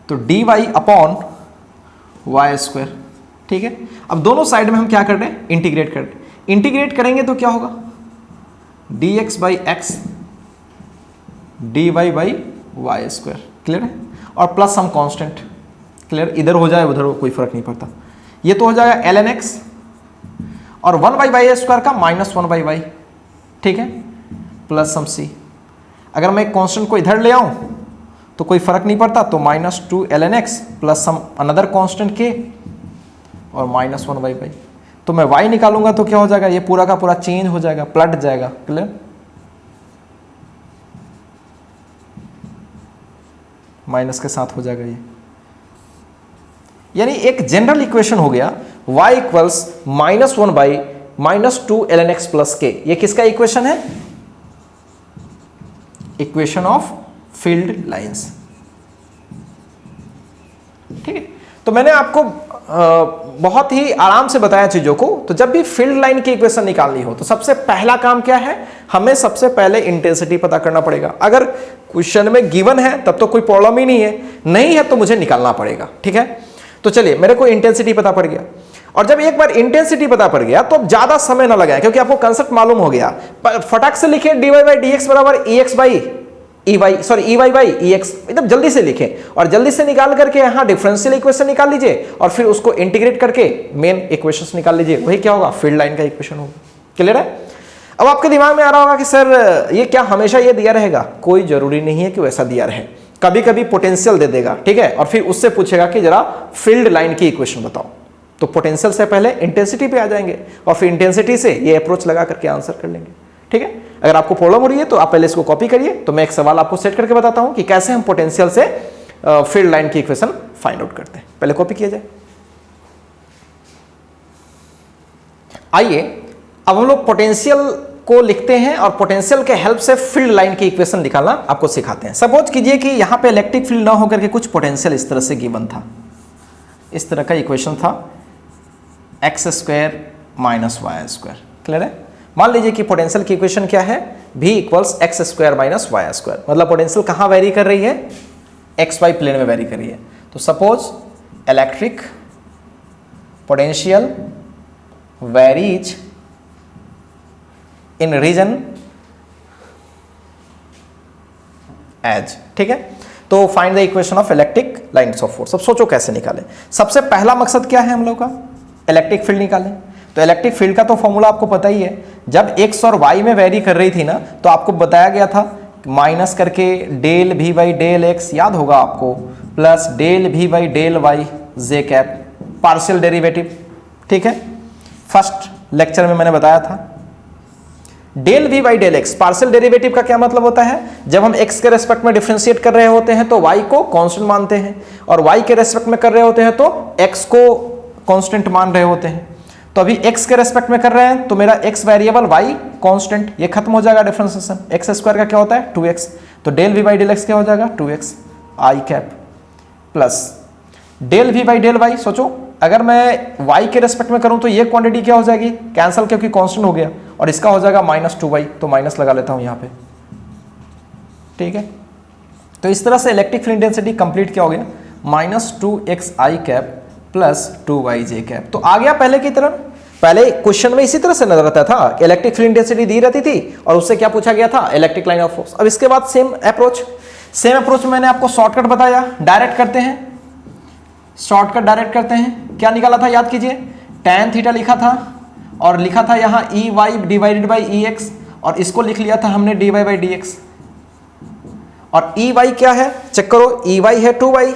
तो dy/y²। ठीक है? अब दोनों साइड में हम क्या कर रहे हैं? इंटीग्रेट कर रहे हैं। इंटीग्रेट करेंगे तो क्या होगा? dx/x dy/y²। क्लियर है? और प्लस सम कांस्टेंट। क्लियर? इधर हो जाए उधर कोई फर्क नहीं पड़ता। ये तो हो जाएगा ln x और 1/y² का -1/y। ठीक है? प्लस सम c। अगर मैं कांस्टेंट को इधर ले आऊं तो कोई फर्क नहीं पड़ता, तो -2 ln x plus some another constant k और -1/y। तो मैं y निकालूंगा तो क्या हो जाएगा? ये पूरा का पूरा चेंज हो जाएगा, पलट जाएगा। क्लियर? माइनस के साथ हो जाएगा ये। यानी एक जनरल इक्वेशन हो गया y equals -1/-2 ln x plus k। ये किसका इक्वेशन है? Equation of field lines. ठीक है? तो मैंने आपको बहुत ही आराम से बताया चीजों को। तो जब भी फील्ड लाइन की इक्वेशन निकालनी हो तो सबसे पहला काम क्या है? हमें सबसे पहले इंटेंसिटी पता करना पड़ेगा। अगर क्वेश्चन में गिवन है तब तो कोई प्रॉब्लम ही नहीं है, नहीं है तो मुझे निकालना पड़ेगा। ठीक है? तो चलिए, मेरे को इंटेंसिटी पता पड़ गया। और जब एक बार इंटेंसिटी पता पड़ गया तो अब ज्यादा समय ना लगाए, क्योंकि आपको कंसेप्ट मालूम हो गया। फटाक से लिखे dy/dx बराबर ey/ex, एकदम जल्दी से लिखें और जल्दी से निकाल करके यहां डिफरेंशियल इक्वेशन निकाल लीजिए और फिर उसको इंटीग्रेट करके मेन इक्वेशंस निकाल लीजिए। वही क्या होगा? फील्ड लाइन का इक्वेशन होगा। क्लियर है? अब आपके दिमाग में आ रहा होगा कि सर ये क्या हमेशा ये दिया रहेगा? कोई जरूरी नहीं है कि वैसा दिया रहे। कभी कभी पोटेंशियल दे देगा, ठीक है, और फिर उससे पूछेगा कि जरा फील्ड लाइन की इक्वेशन बताओ। तो पोटेंशियल से पहले इंटेंसिटी पे आ जाएंगे और फिर इंटेंसिटी से ये अप्रोच लगा करके आंसर कर लेंगे। ठीक है? अगर आपको प्रॉब्लम हो रही है तो आप पहले इसको कॉपी करिए। तो मैं एक सवाल आपको सेट करके बताता हूं कि कैसे हम पोटेंशियल से फील्ड लाइन की इक्वेशन फाइंड आउट करते हैं। पहले कॉपी किया जाए। आइए अब हम लोग पोटेंशियल को लिखते हैं और पोटेंशियल के हेल्प से फील्ड लाइन की इक्वेशन निकालना आपको सिखाते हैं। सपोज कीजिए कि यहां पे इलेक्ट्रिक फील्ड ना होकर के कुछ पोटेंशियल इस तरह से गिवन था। इस तरह का इक्वेशन था x² - y²। क्लियर है? मान लीजिए कि पोटेंशियल की इक्वेशन क्या है? v equals x² - y²। मतलब पोटेंशियल कहां वेरी कर रही है? xy प्लेन में वेरी कर रही है। तो suppose electric potential varies in region as, ठीक है। तो find the equation of electric lines of force. अब सोचो कैसे निकालें। सबसे पहला मकसद क्या है हम लोग का, इलेक्ट्रिक फील्ड निकालें। तो इलेक्ट्रिक फील्ड का तो फॉर्मूला आपको पता ही है, जब एक्स और वाई में वेरी कर रही थी ना, तो आपको बताया गया था माइनस करके del V by del x, याद होगा आपको, plus del V by del Y J cap, partial derivative, ठीक है। फर्स्ट लेक्चर में मैंने बताया था del V by del X. Partial derivative का क्या मतलब होता है, जब हम एक्स के रेस्पेक्ट में डिफरेंशिएट कर रहे होते हैं तो वाई को कांस्टेंट मानते हैं, और वाई के रेस्पेक्ट में कर रहे होते हैं तो एक्स को कांस्टेंट मान रहे होते हैं। तो अभी एक्स के रेस्पेक्ट में कर रहे हैं तो मेरा एक्स वेरिएबल, वाई कांस्टेंट, ये खत्म हो जाएगा डिफरेंशिएशन। एक्स स्क्वायर का क्या होता है 2x, तो del V by del X क्या हो जाएगा 2x I cap, plus del V by del Y. सोचो अगर मैं y के रेस्पेक्ट में करूं तो ये क्वांटिटी क्या हो जाएगी, कैंसल, क्योंकि कांस्टेंट हो गया, और इसका हो जाएगा -2y, तो माइनस लगा लेता हूं यहां पे, ठीक है। तो इस तरह से इलेक्ट्रिक फील्ड इंटेंसिटी कंप्लीट क्या हो गया, -2x I cap plus 2y J cap. तो आ गया पहले की तरह। पहले क्वेश्चन में इसी तरह से नजर आता था, इलेक्ट्रिक फील्ड इंटेंसिटी दी रहती थी और उससे क्या पूछा गया था, इलेक्ट्रिक लाइन ऑफ फोर्स। अब इसके बाद सेम अप्रोच में मैंने आपको शॉर्टकट बताया, डायरेक्ट करते हैं, शॉर्टकट डायरेक्ट करते हैं। क्या निकाला था याद कीजिए, tan थीटा लिखा था और लिखा था यहाँ E Y divided by E X, और इसको लिख लिया था हमने D Y by D X. और ई वाई क्या है चेक करो, ई वाई है 2y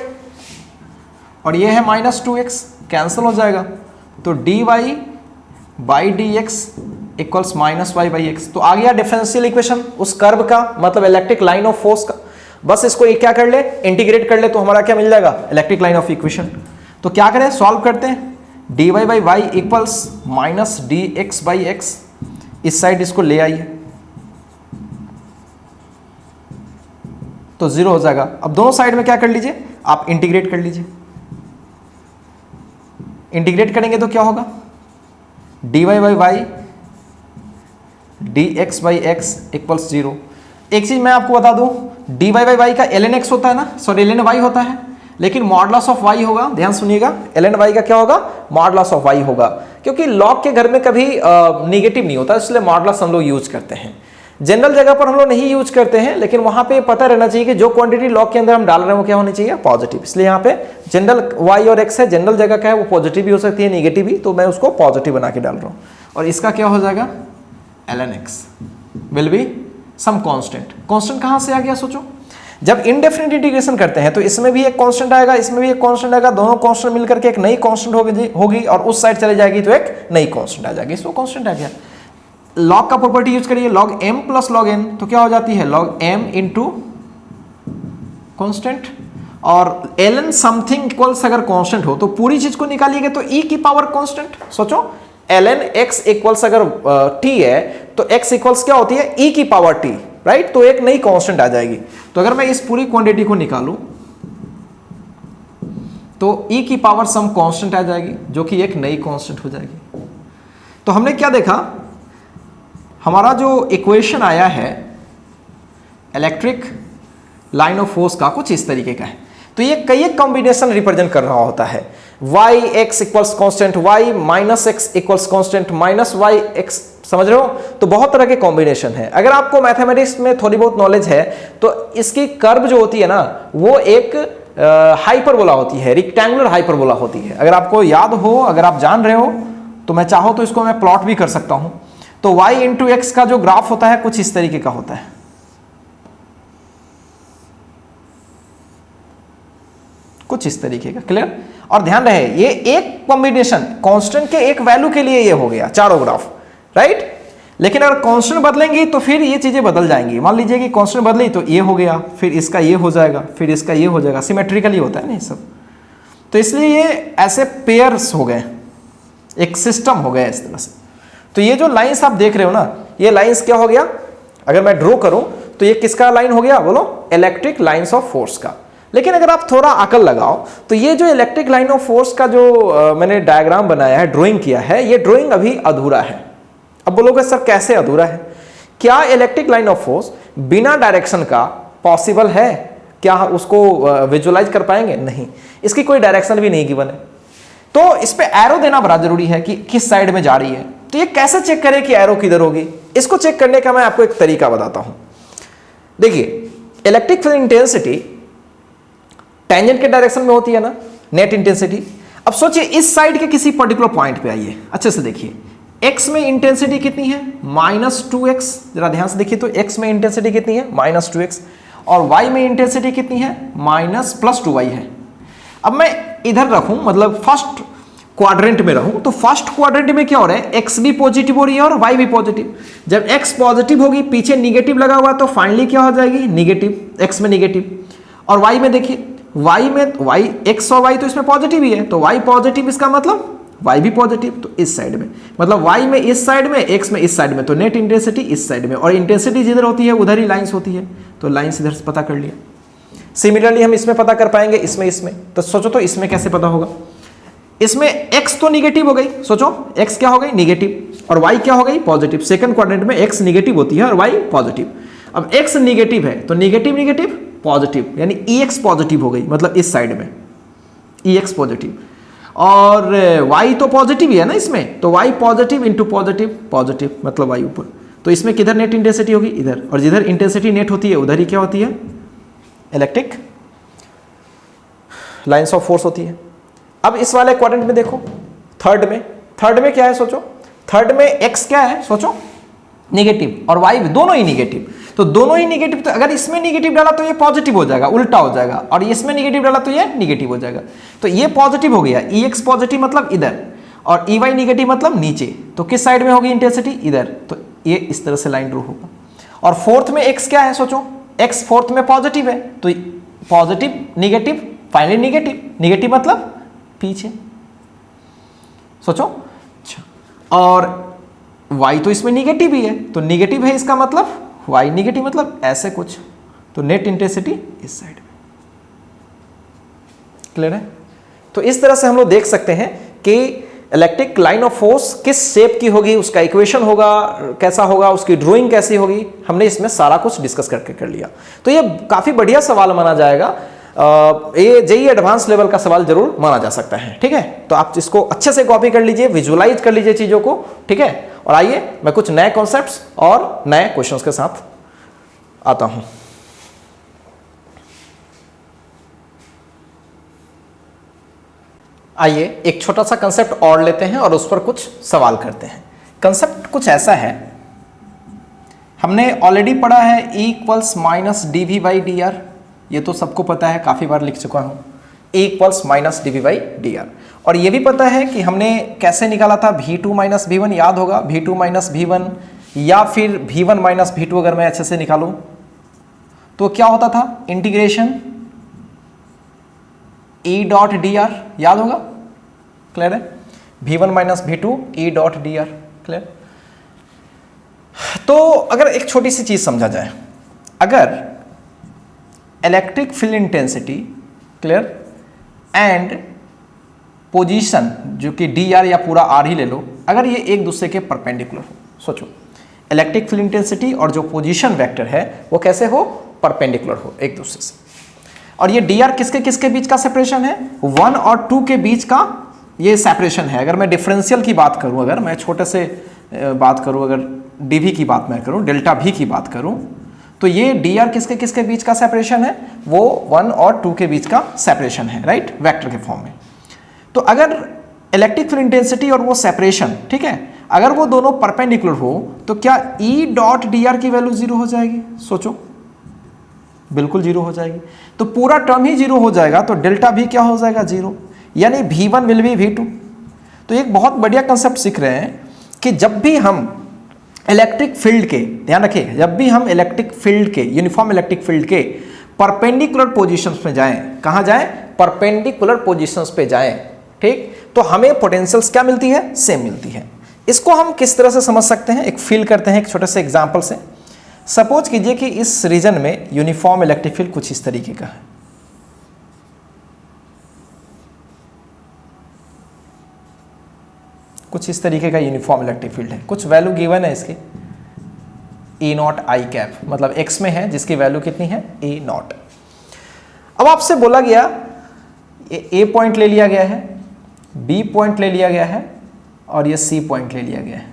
और ये है -2x, कैंसिल हो जाएगा, तो D Y by D X equals -y by X. तो आ गया डिफरेंशियल इक्वेशन उस कर्व का, मतलब इलेक्ट्रिक लाइन ऑफ फोर्स का। बस इसको क्या कर ले, इंटीग्रेट कर ले, तो हमारा क्या मिल जाएगा, इलेक्ट्रिक लाइन ऑफ इक्वेशन। तो क्या करें, सॉल्व करते हैं। D Y by Y equals minus D X by X, इस साइड इसको ले आइए तो 0 हो जाएगा। अब दोनों साइड में क्या कर लीजिए, आप इंटीग्रेट कर लीजिए। इंटीग्रेट करेंगे तो क्या होगा, D Y by Y D X by X equals 0। एक चीज मैं आपको बता दूं, डी वाई बाई वाई का ln x होता है ना, सॉरी ln y होता है, लेकिन मॉडुलस ऑफ y होगा, ध्यान सुनिएगा, ln y का क्या होगा, मॉडुलस ऑफ y होगा, क्योंकि लॉग के घर में कभी निगेटिव नहीं होता, इसलिए मॉडुलस हम लोग यूज करते हैं। जनरल जगह पर हम लोग नहीं यूज करते हैं, लेकिन वहां पे पता रहना चाहिए कि जो क्वांटिटी लॉग के अंदर हम डाल रहे हैं वो क्या होनी चाहिए, पॉजिटिव। इसलिए यहाँ पे जनरल y और x है, जनरल जगह का है, वो पॉजिटिव भी हो सकती है निगेटिव भी, तो मैं उसको पॉजिटिव बना के डाल रहा हूँ। और इसका क्या हो जाएगा, ln x will be some constant. Constant कहां से आ गया, सोचो, जब इनडेफिनिट इंटीग्रेशन करते हैं तो इसमें भी एक कांस्टेंट आएगा, इसमें भी एक कांस्टेंट आएगा, दोनों कांस्टेंट मिलकर के एक नई कांस्टेंट होगी और उस साइड चले जाएगी तो एक नई कांस्टेंट आ जाएगी, इसको कांस्टेंट आ गया। लॉग का प्रॉपर्टी यूज करिए, log m plus log n, तो क्या हो जाती है, लॉग m इंटू कांस्टेंट, और ln समथिंग इक्वल्स अगर कांस्टेंट हो तो पूरी चीज को निकालिएगा तो e की पावर कांस्टेंट। सोचो ln x इक्वल्स अगर t है तो x इक्वल्स क्या होती है, e की पावर t, राइट, तो एक नई कांस्टेंट आ जाएगी। तो अगर मैं इस पूरी क्वांटिटी को निकालूं तो e की पावर सम कांस्टेंट आ जाएगी, जो कि एक नई कांस्टेंट हो जाएगी। तो हमने क्या देखा, हमारा जो इक्वेशन आया है इलेक्ट्रिक लाइन ऑफ फोर्स का कुछ इस तरीके का है। तो ये कई एक कॉम्बिनेशन रिप्रेजेंट कर रहा होता है, y x equals constant, y minus X equals constant, minus Y X, समझ रहे हो। तो बहुत तरह के कॉम्बिनेशन है। अगर आपको मैथमेटिक्स में थोड़ी बहुत नॉलेज है तो इसकी कर्व जो होती है ना, वो एक हाइपरबोला होती है, रेक्टेंगुलर हाइपरबोला होती है। अगर आपको याद हो, अगर आप जान रहे हो तो मैं चाहो तो इसको मैं प्लॉट भी कर सकता हूं। तो y इंटू एक्स का जो ग्राफ होता है कुछ इस तरीके का होता है, कुछ इस तरीके का, क्लियर। और ध्यान रहे ये एक कॉम्बिनेशन कांस्टेंट के एक वैल्यू के लिए ये हो गया चारों ग्राफ, राइट। लेकिन अगर कांस्टेंट बदलेंगी तो फिर ये चीजें बदल जाएंगी। मान लीजिए कि कांस्टेंट बदली तो ये हो गया, फिर इसका ये हो जाएगा, फिर इसका ये हो जाएगा, सिमेट्रिकली होता है ना ये सब। तो इसलिए ये ऐसे पेयर्स हो गए, एक सिस्टम हो गया इस तरह से। तो ये जो लाइंस आप देख रहे हो ना, ये लाइंस क्या हो गया, अगर मैं ड्रॉ करूं तो ये किसका लाइन हो गया, बोलो, इलेक्ट्रिक लाइंस ऑफ फोर्स का। लेकिन अगर आप थोड़ा अकल लगाओ तो ये जो इलेक्ट्रिक लाइन ऑफ फोर्स का जो मैंने डायग्राम बनाया है, ड्राइंग किया है, ये ड्राइंग अभी अधूरा है। अब बोलोगे सर कैसे अधूरा है, क्या इलेक्ट्रिक लाइन ऑफ फोर्स बिना डायरेक्शन का पॉसिबल है, क्या उसको विजुअलाइज कर पाएंगे, नहीं, इसकी कोई डायरेक्शन भी नहीं गिवन है। तो इस पे एरो देना बड़ा जरूरी है कि किस साइड में जा रही है। तो ये कैसे चेक करें कि एरो किधर होगी, इसको चेक करने का मैं आपको एक तरीका बताता हूं। देखिए इलेक्ट्रिक फील्ड इंटेंसिटी टेंजेंट के डायरेक्शन में होती है ना, नेट इंटेंसिटी। अब सोचिए इस साइड के किसी पर्टिकुलर पॉइंट पे आइए, अच्छे से देखिए, x में इंटेंसिटी कितनी है -2x, जरा ध्यान से देखिए तो x में इंटेंसिटी कितनी है -2x, और y में इंटेंसिटी कितनी है +2y है। अब मैं इधर रखूं, मतलब फर्स्ट क्वाड्रेंट में रहूं, तो फर्स्ट क्वाड्रेंट में क्या हो रहा है, x भी पॉजिटिव हो रही है और y भी पॉजिटिव। जब x पॉजिटिव होगी, पीछे निगेटिव लगा हुआ, तो फाइनली क्या हो जाएगी, निगेटिव, x में निगेटिव। और y में देखिए, y में x और y तो इसमें पॉजिटिव ही है, तो y पॉजिटिव, इसका मतलब y भी पॉजिटिव, तो इस साइड में, मतलब y में इस साइड में, x में इस साइड में, तो नेट इंटेंसिटी इस साइड में, और इंटेंसिटी जिधर होती है उधर ही लाइंस होती है, तो लाइंस इधर से पता कर लिया। सिमिलरली हम इसमें पता कर पाएंगे, इसमें, तो सोचो तो इसमें कैसे पता होगा, इसमें x तो निगेटिव हो गई, सोचो x क्या हो गई, निगेटिव, और y क्या हो गई, पॉजिटिव। सेकंड क्वाड्रेंट में x निगेटिव होती है और y पॉजिटिव। अब x निगेटिव है तो निगेटिव निगेटिव पॉजिटिव, यानी EX पॉजिटिव हो गई, मतलब इस साइड में EX पॉजिटिव, और y तो पॉजिटिव ही है ना इसमें, तो y positive into positive positive, मतलब y ऊपर, तो इसमें किधर नेट इंटेंसिटी होगी, इधर, और जिधर इंटेंसिटी नेट होती है उधर ही क्या होती है, इलेक्ट्रिक लाइंस ऑफ फोर्स होती है। अब इस वाले क्वाड्रेंट में देखो, थर्ड में क्या है, सोचो, थर्ड में x क्या है, सोचो, नेगेटिव, और y दोनों ही निगेटिव, तो दोनों ही निगेटिव, तो अगर इसमें निगेटिव डाला तो ये पॉजिटिव हो जाएगा, उल्टा हो जाएगा, और इसमें निगेटिव डाला तो ये निगेटिव हो जाएगा, तो ये पॉजिटिव हो गया, EX पॉजिटिव मतलब इधर, और EY निगेटिव मतलब नीचे, तो किस साइड में होगी इंटेंसिटी, इधर, तो ये इस तरह से लाइन ड्रॉ होगा। और फोर्थ में x क्या है, सोचो, x फोर्थ में पॉजिटिव है, तो पॉजिटिव निगेटिव, फाइनली निगेटिव मतलब पीछे, सोचो, अच्छा, और y तो इसमें निगेटिव ही है, तो निगेटिव है, इसका मतलब y निगेटिव, मतलब ऐसे कुछ, तो नेट इंटेंसिटी इस साइड में। क्लियर है? तो इस तरह से हम लोग देख सकते हैं कि इलेक्ट्रिक लाइन ऑफ फोर्स किस शेप की होगी, उसका इक्वेशन होगा कैसा होगा, उसकी ड्राइंग कैसी होगी, हमने इसमें सारा कुछ डिस्कस करके कर लिया। तो ये काफी बढ़िया सवाल माना जाएगा, ये जेईई एडवांस लेवल का सवाल जरूर माना जा सकता है। ठीक है, तो आप इसको अच्छे से कॉपी कर लीजिए, विजुअलाइज कर लीजिए चीजों को। ठीक है, और आइए मैं कुछ नए कॉन्सेप्ट्स और नए क्वेश्चंस के साथ आता हूं। आइए एक छोटा सा कंसेप्ट और लेते हैं और उस पर कुछ सवाल करते हैं। कंसेप्ट कुछ ऐसा है, हमने ऑलरेडी पढ़ा है E equals minus dv by dr, ये तो सबको पता है, काफ़ी बार लिख चुका हूँ, E equals minus dv by dr। और ये भी पता है कि हमने कैसे निकाला था v2 माइनस v1, याद होगा, v2 माइनस v1 या फिर v1 माइनस v2, अगर मैं अच्छे से निकालूं तो क्या होता था, इंटीग्रेशन E डॉट dr, याद होगा, क्लियर है, v1 minus v2 E dot dr, clear. तो अगर एक छोटी सी चीज समझा जाए, अगर electric field intensity, clear, and position, जो कि dr या पूरा r ही ले लो, अगर ये एक दूसरे के परपेंडिकुलर हो, सोचो इलेक्ट्रिक फील्ड इंटेंसिटी और जो पोजीशन वेक्टर है वो कैसे हो, परपेंडिकुलर हो एक दूसरे से। और ये dr किसके किसके बीच का सेपरेशन है, 1 और 2 के बीच का ये सेपरेशन है। अगर मैं डिफरेंशियल की बात करूं, अगर मैं छोटे से बात करूं, अगर dv की बात मैं करूं, डेल्टा v की बात करूं, तो ये dr किसके किसके बीच का सेपरेशन है, वो 1 और 2 के बीच का सेपरेशन है, राइट, वेक्टर के फॉर्म में। तो अगर इलेक्ट्रिक फील्ड इंटेंसिटी और वो सेपरेशन, ठीक है, अगर वो दोनों परपेंडिकुलर हो तो क्या E डॉट dr की वैल्यू 0 हो जाएगी, सोचो, बिल्कुल 0 हो जाएगी। तो पूरा टर्म ही 0 हो जाएगा, तो डेल्टा v क्या हो जाएगा, 0, यानी v1 विल बी v2। तो एक बहुत बढ़िया कंसेप्ट सीख रहे हैं कि जब भी हम इलेक्ट्रिक फील्ड के, ध्यान रखिए, जब भी हम इलेक्ट्रिक फील्ड के, यूनिफॉर्म इलेक्ट्रिक फील्ड के परपेंडिकुलर पोजीशंस में जाएं, कहां जाएं, परपेंडिकुलर पोजीशंस पे जाएं, ठीक, तो हमें पोटेंशियल्स क्या मिलती है, सेम मिलती है। इसको हम किस तरह से समझ सकते हैं, एक फील करते हैं एक छोटे से एग्जांपल से। सपोज कीजिए कि इस रीजन में यूनिफॉर्म इलेक्ट्रिक फील्ड कुछ इस तरीके का है, कुछ इस तरीके का यूनिफॉर्म इलेक्ट्रिक फील्ड है, कुछ वैल्यू गिवन है इसकी, E नॉट आई कैप, मतलब x में है, जिसकी वैल्यू कितनी है, E नॉट। अब आपसे बोला गया, A पॉइंट ले लिया गया है, B पॉइंट ले लिया गया है, और ये C पॉइंट ले लिया गया है,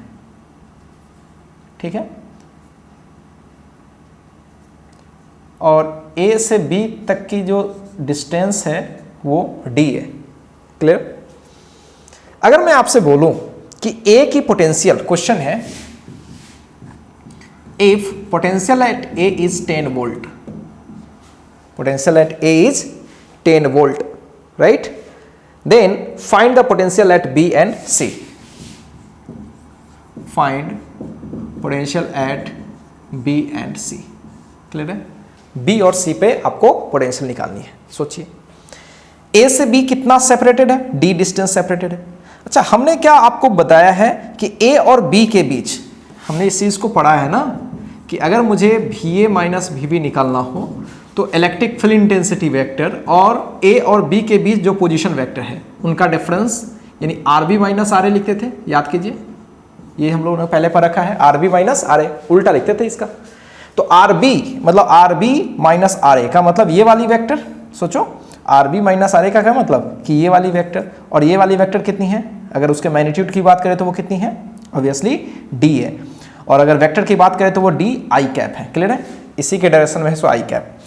ठीक है। और ए से बी तक की जो डिस्टेंस है वो डी है। क्लियर? अगर मैं आपसे बोलूं कि ए की पोटेंशियल, क्वेश्चन है if potential at A is 10 volt, potential at A is 10 volt, right? Then find the potential at B and C. Find potential at B and C. Clear है? B और C पे आपको potential निकालनी है। सोचिए, ए से B कितना separated है? डी डिस्टेंस सेपरेटेड है। अच्छा, हमने क्या आपको बताया है कि ए और बी के बीच, हमने इस चीज को पढ़ा है ना कि अगर मुझे VA माइनस VB निकालना हो तो इलेक्ट्रिक फील्ड इंटेंसिटी वेक्टर और ए और बी के बीच जो पोजीशन वेक्टर है उनका डिफरेंस यानी RB माइनस RA लिखते थे। याद कीजिए, ये हम लोगों ने पहले पर रखा है, RB माइनस RA, उल्टा लिखते थे इसका। तो RB मतलब RB माइनस RA का मतलब ये वाली वेक्टर, सोचो RB माइनस RA का क्या मतलब कि ये वाली वेक्टर, और ये वाली वेक्टर कितनी है? अगर उसके मैग्नीट्यूड की बात करें तो वो कितनी है? ऑब्वियसली D है, और अगर वेक्टर की बात करें तो वो D I कैप है। क्लियर है? इसी के डायरेक्शन में है, सो I कैप।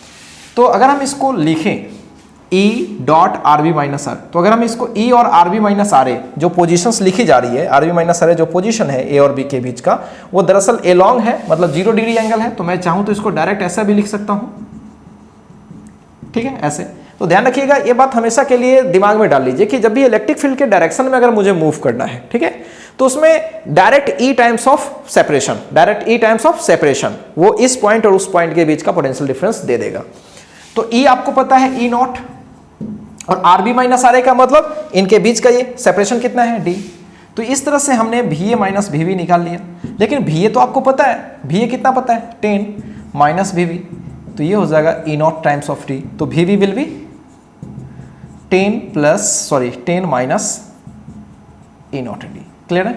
तो अगर हम इसको लिखें E dot RB minus R, तो अगर हम इसको E और RB माइनस RA जो पोजीशंस लिखी जा रही है, RB माइनस RA जो पोजीशन है A और B के बीच का, वो दरअसल एलॉन्ग है, मतलब 0 डिग्री एंगल है। तो मैं चाहूँ तो इसको डायरेक्ट ऐसा भी लिख सकता हूँ, ठीक है, ऐसे। तो ध्यान रखिएगा, ये बात हमेशा के लिए दिमाग में डाल लीजिए कि जब भी इलेक्ट्रिक फील्ड के डायरेक्शन में अगर मुझे मूव करना है, ठीक है, तो उसमें direct E times of separation, direct E times of separation वो इस पॉइंट और उस पॉइंट के बीच का पोटेंशियल डिफरेंस दे देगा। तो E आपको पता है E नॉट, और RB माइनस RA का मतलब इनके बीच का ये सेपरेशन कितना है? D। तो इस तरह से हमने VA माइनस VB निकाल लिया। लेकिन VA तो आपको पता है, VA कितना पता है? 10 माइनस VB, तो ये हो जाएगा E not times of D। तो VB will be 10 minus E not D। Clear है?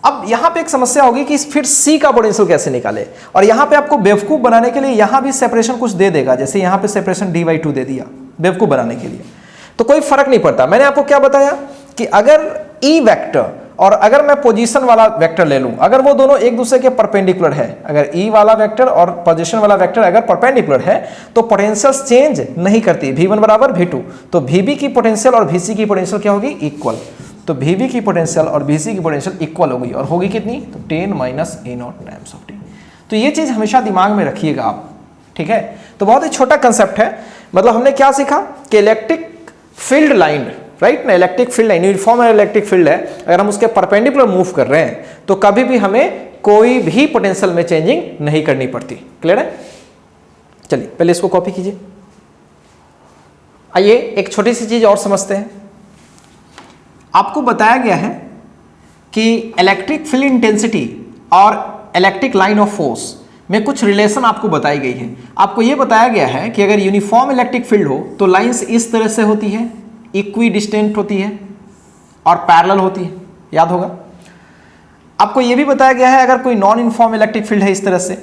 अब यहां पे एक समस्या होगी कि फिर C का पोटेंशियल कैसे निकाले, और यहां पे आपको बेवकूफ बनाने के लिए यहां भी सेपरेशन कुछ दे देगा, जैसे यहां पे सेपरेशन D/2 दे दिया बेवकूफ बनाने के लिए। तो कोई फर्क नहीं पड़ता। मैंने आपको क्या बताया कि अगर E वेक्टर और अगर मैं पोजीशन वाला वेक्टर ले लूं, अगर वो दोनों एक दूसरे के परपेंडिकुलर है, अगर E वाला वेक्टर और पोजीशन वाला वेक्टर अगर परपेंडिकुलर है तो पोटेंशियल्स चेंज नहीं करती, V1 बराबर V2। तो VB की पोटेंशियल और VC की पोटेंशियल क्या होगी? इक्वल। तो VB की पोटेंशियल और VC की पोटेंशियल इक्वल होगी, और होगी कितनी? तो 10 minus E not times of D। तो ये चीज हमेशा दिमाग में रखिएगा आप, ठीक है? तो बहुत ही छोटा कंसेप्ट है। मतलब हमने क्या सीखा कि इलेक्ट्रिक फील्ड लाइन, राइट ना, electric field line, uniform electric field है, अगर हम उसके परपेंडिकुलर मूव कर रहे हैं तो कभी भी हमें कोई भी पोटेंशियल में चेंजिंग नहीं करनी पड़ती। क्लियर है? चलिए पहले इसको कॉपी कीजिए। आइए एक छोटी सी चीज और समझते हैं। आपको बताया गया है कि इलेक्ट्रिक फील्ड इंटेंसिटी और इलेक्ट्रिक लाइन ऑफ फोर्स में कुछ रिलेशन आपको बताई गई है। आपको यह बताया गया है कि अगर यूनिफॉर्म इलेक्ट्रिक फील्ड हो तो लाइंस इस तरह से होती है, इक्वी डिस्टेंट होती है और पैरेलल होती है, याद होगा। आपको यह भी बताया गया है अगर कोई नॉन यूनिफॉर्म इलेक्ट्रिक फील्ड है इस तरह से,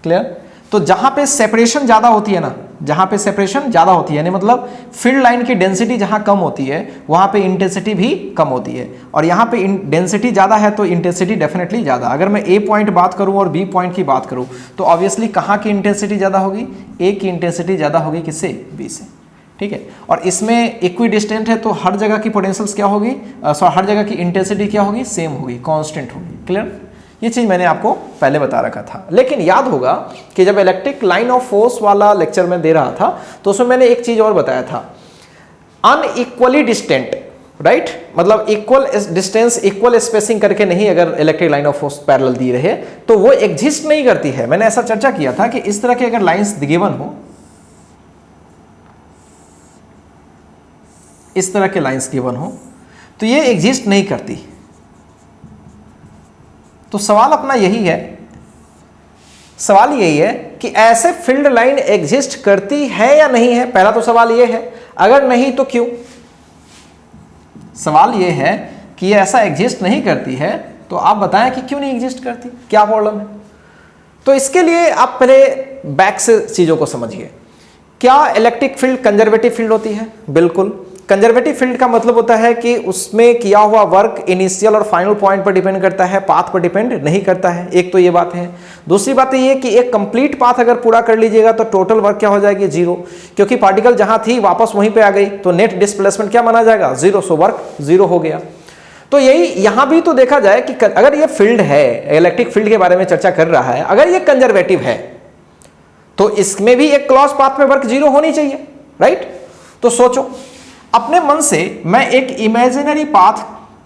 क्लियर, तो जहां पे सेपरेशन ज्यादा होती है ना, जहां पे सेपरेशन ज्यादा होती है यानी मतलब फील्ड लाइन की डेंसिटी जहां कम होती है वहां पे इंटेंसिटी भी कम होती है, और यहां पे डेंसिटी ज्यादा है तो इंटेंसिटी डेफिनेटली ज्यादा। अगर मैं ए पॉइंट बात करूं और बी पॉइंट की बात करूं तो ऑब्वियसली कहां की इंटेंसिटी ज्यादा होगी? ए की इंटेंसिटी ज्यादा होगी किससे? बी से, ठीक है। और इसमें इक्वी डिस्टेंट है तो हर जगह की पोटेंशियल्स क्या होगी, हर जगह की इंटेंसिटी क्या होगी? सेम होगी, कांस्टेंट होगी। क्लियर? ये चीज मैंने आपको पहले बता रखा था। लेकिन याद होगा कि जब इलेक्ट्रिक लाइन ऑफ फोर्स वाला लेक्चर में दे रहा था तो उसमें मैंने एक चीज और बताया था, अनइक्वली डिस्टेंट, राइट, मतलब इक्वल डिस्टेंस इक्वल स्पेसिंग करके नहीं, अगर electric line of force parallel दी रहे तो वो एग्जिस्ट नहीं करती है। मैंने ऐसा चर्चा किया था कि इस तरह के अगर लाइंस गिवन हो, इस तरह के लाइंस गिवन हो तो ये एग्जिस्ट नहीं करती। तो सवाल अपना यही है, सवाल यही है कि ऐसे फील्ड लाइन एग्जिस्ट करती है या नहीं है। पहला तो सवाल ये है, अगर नहीं तो क्यों? सवाल ये है कि ये ऐसा एग्जिस्ट नहीं करती है तो आप बताएं कि क्यों नहीं एग्जिस्ट करती, क्या प्रॉब्लम है। तो इसके लिए आप पहले बैक से चीजों को समझिए। क्या इलेक्ट्रिक फील्ड कंजर्वेटिव फील्ड होती है? बिल्कुल। कंजर्वेटिव फील्ड का मतलब होता है कि उसमें किया हुआ वर्क इनिशियल और फाइनल पॉइंट पर डिपेंड करता है, पाथ पर डिपेंड नहीं करता है। एक तो ये बात है। दूसरी बात ये कि एक कंप्लीट पाथ अगर पूरा कर लीजिएगा तो टोटल वर्क क्या हो जाएगी, जीरो, क्योंकि पार्टिकल जहां थी वापस वहीं पे आ गई, तो नेट डिस्प्लेसमेंट क्या माना जाएगा, जीरो, सो वर्क जीरो हो गया। तो यही यहां भी तो देखा जाए कि अगर ये फील्ड है, इलेक्ट्रिक फील्ड के बारे में चर्चा कर रहा है, अगर ये कंजर्वेटिव है तो इसमें भी एक क्लोज पाथ में वर्क जीरो होनी चाहिए, राइट। तो सोचो अपने मन से, मैं एक इमेजिनरी पाथ,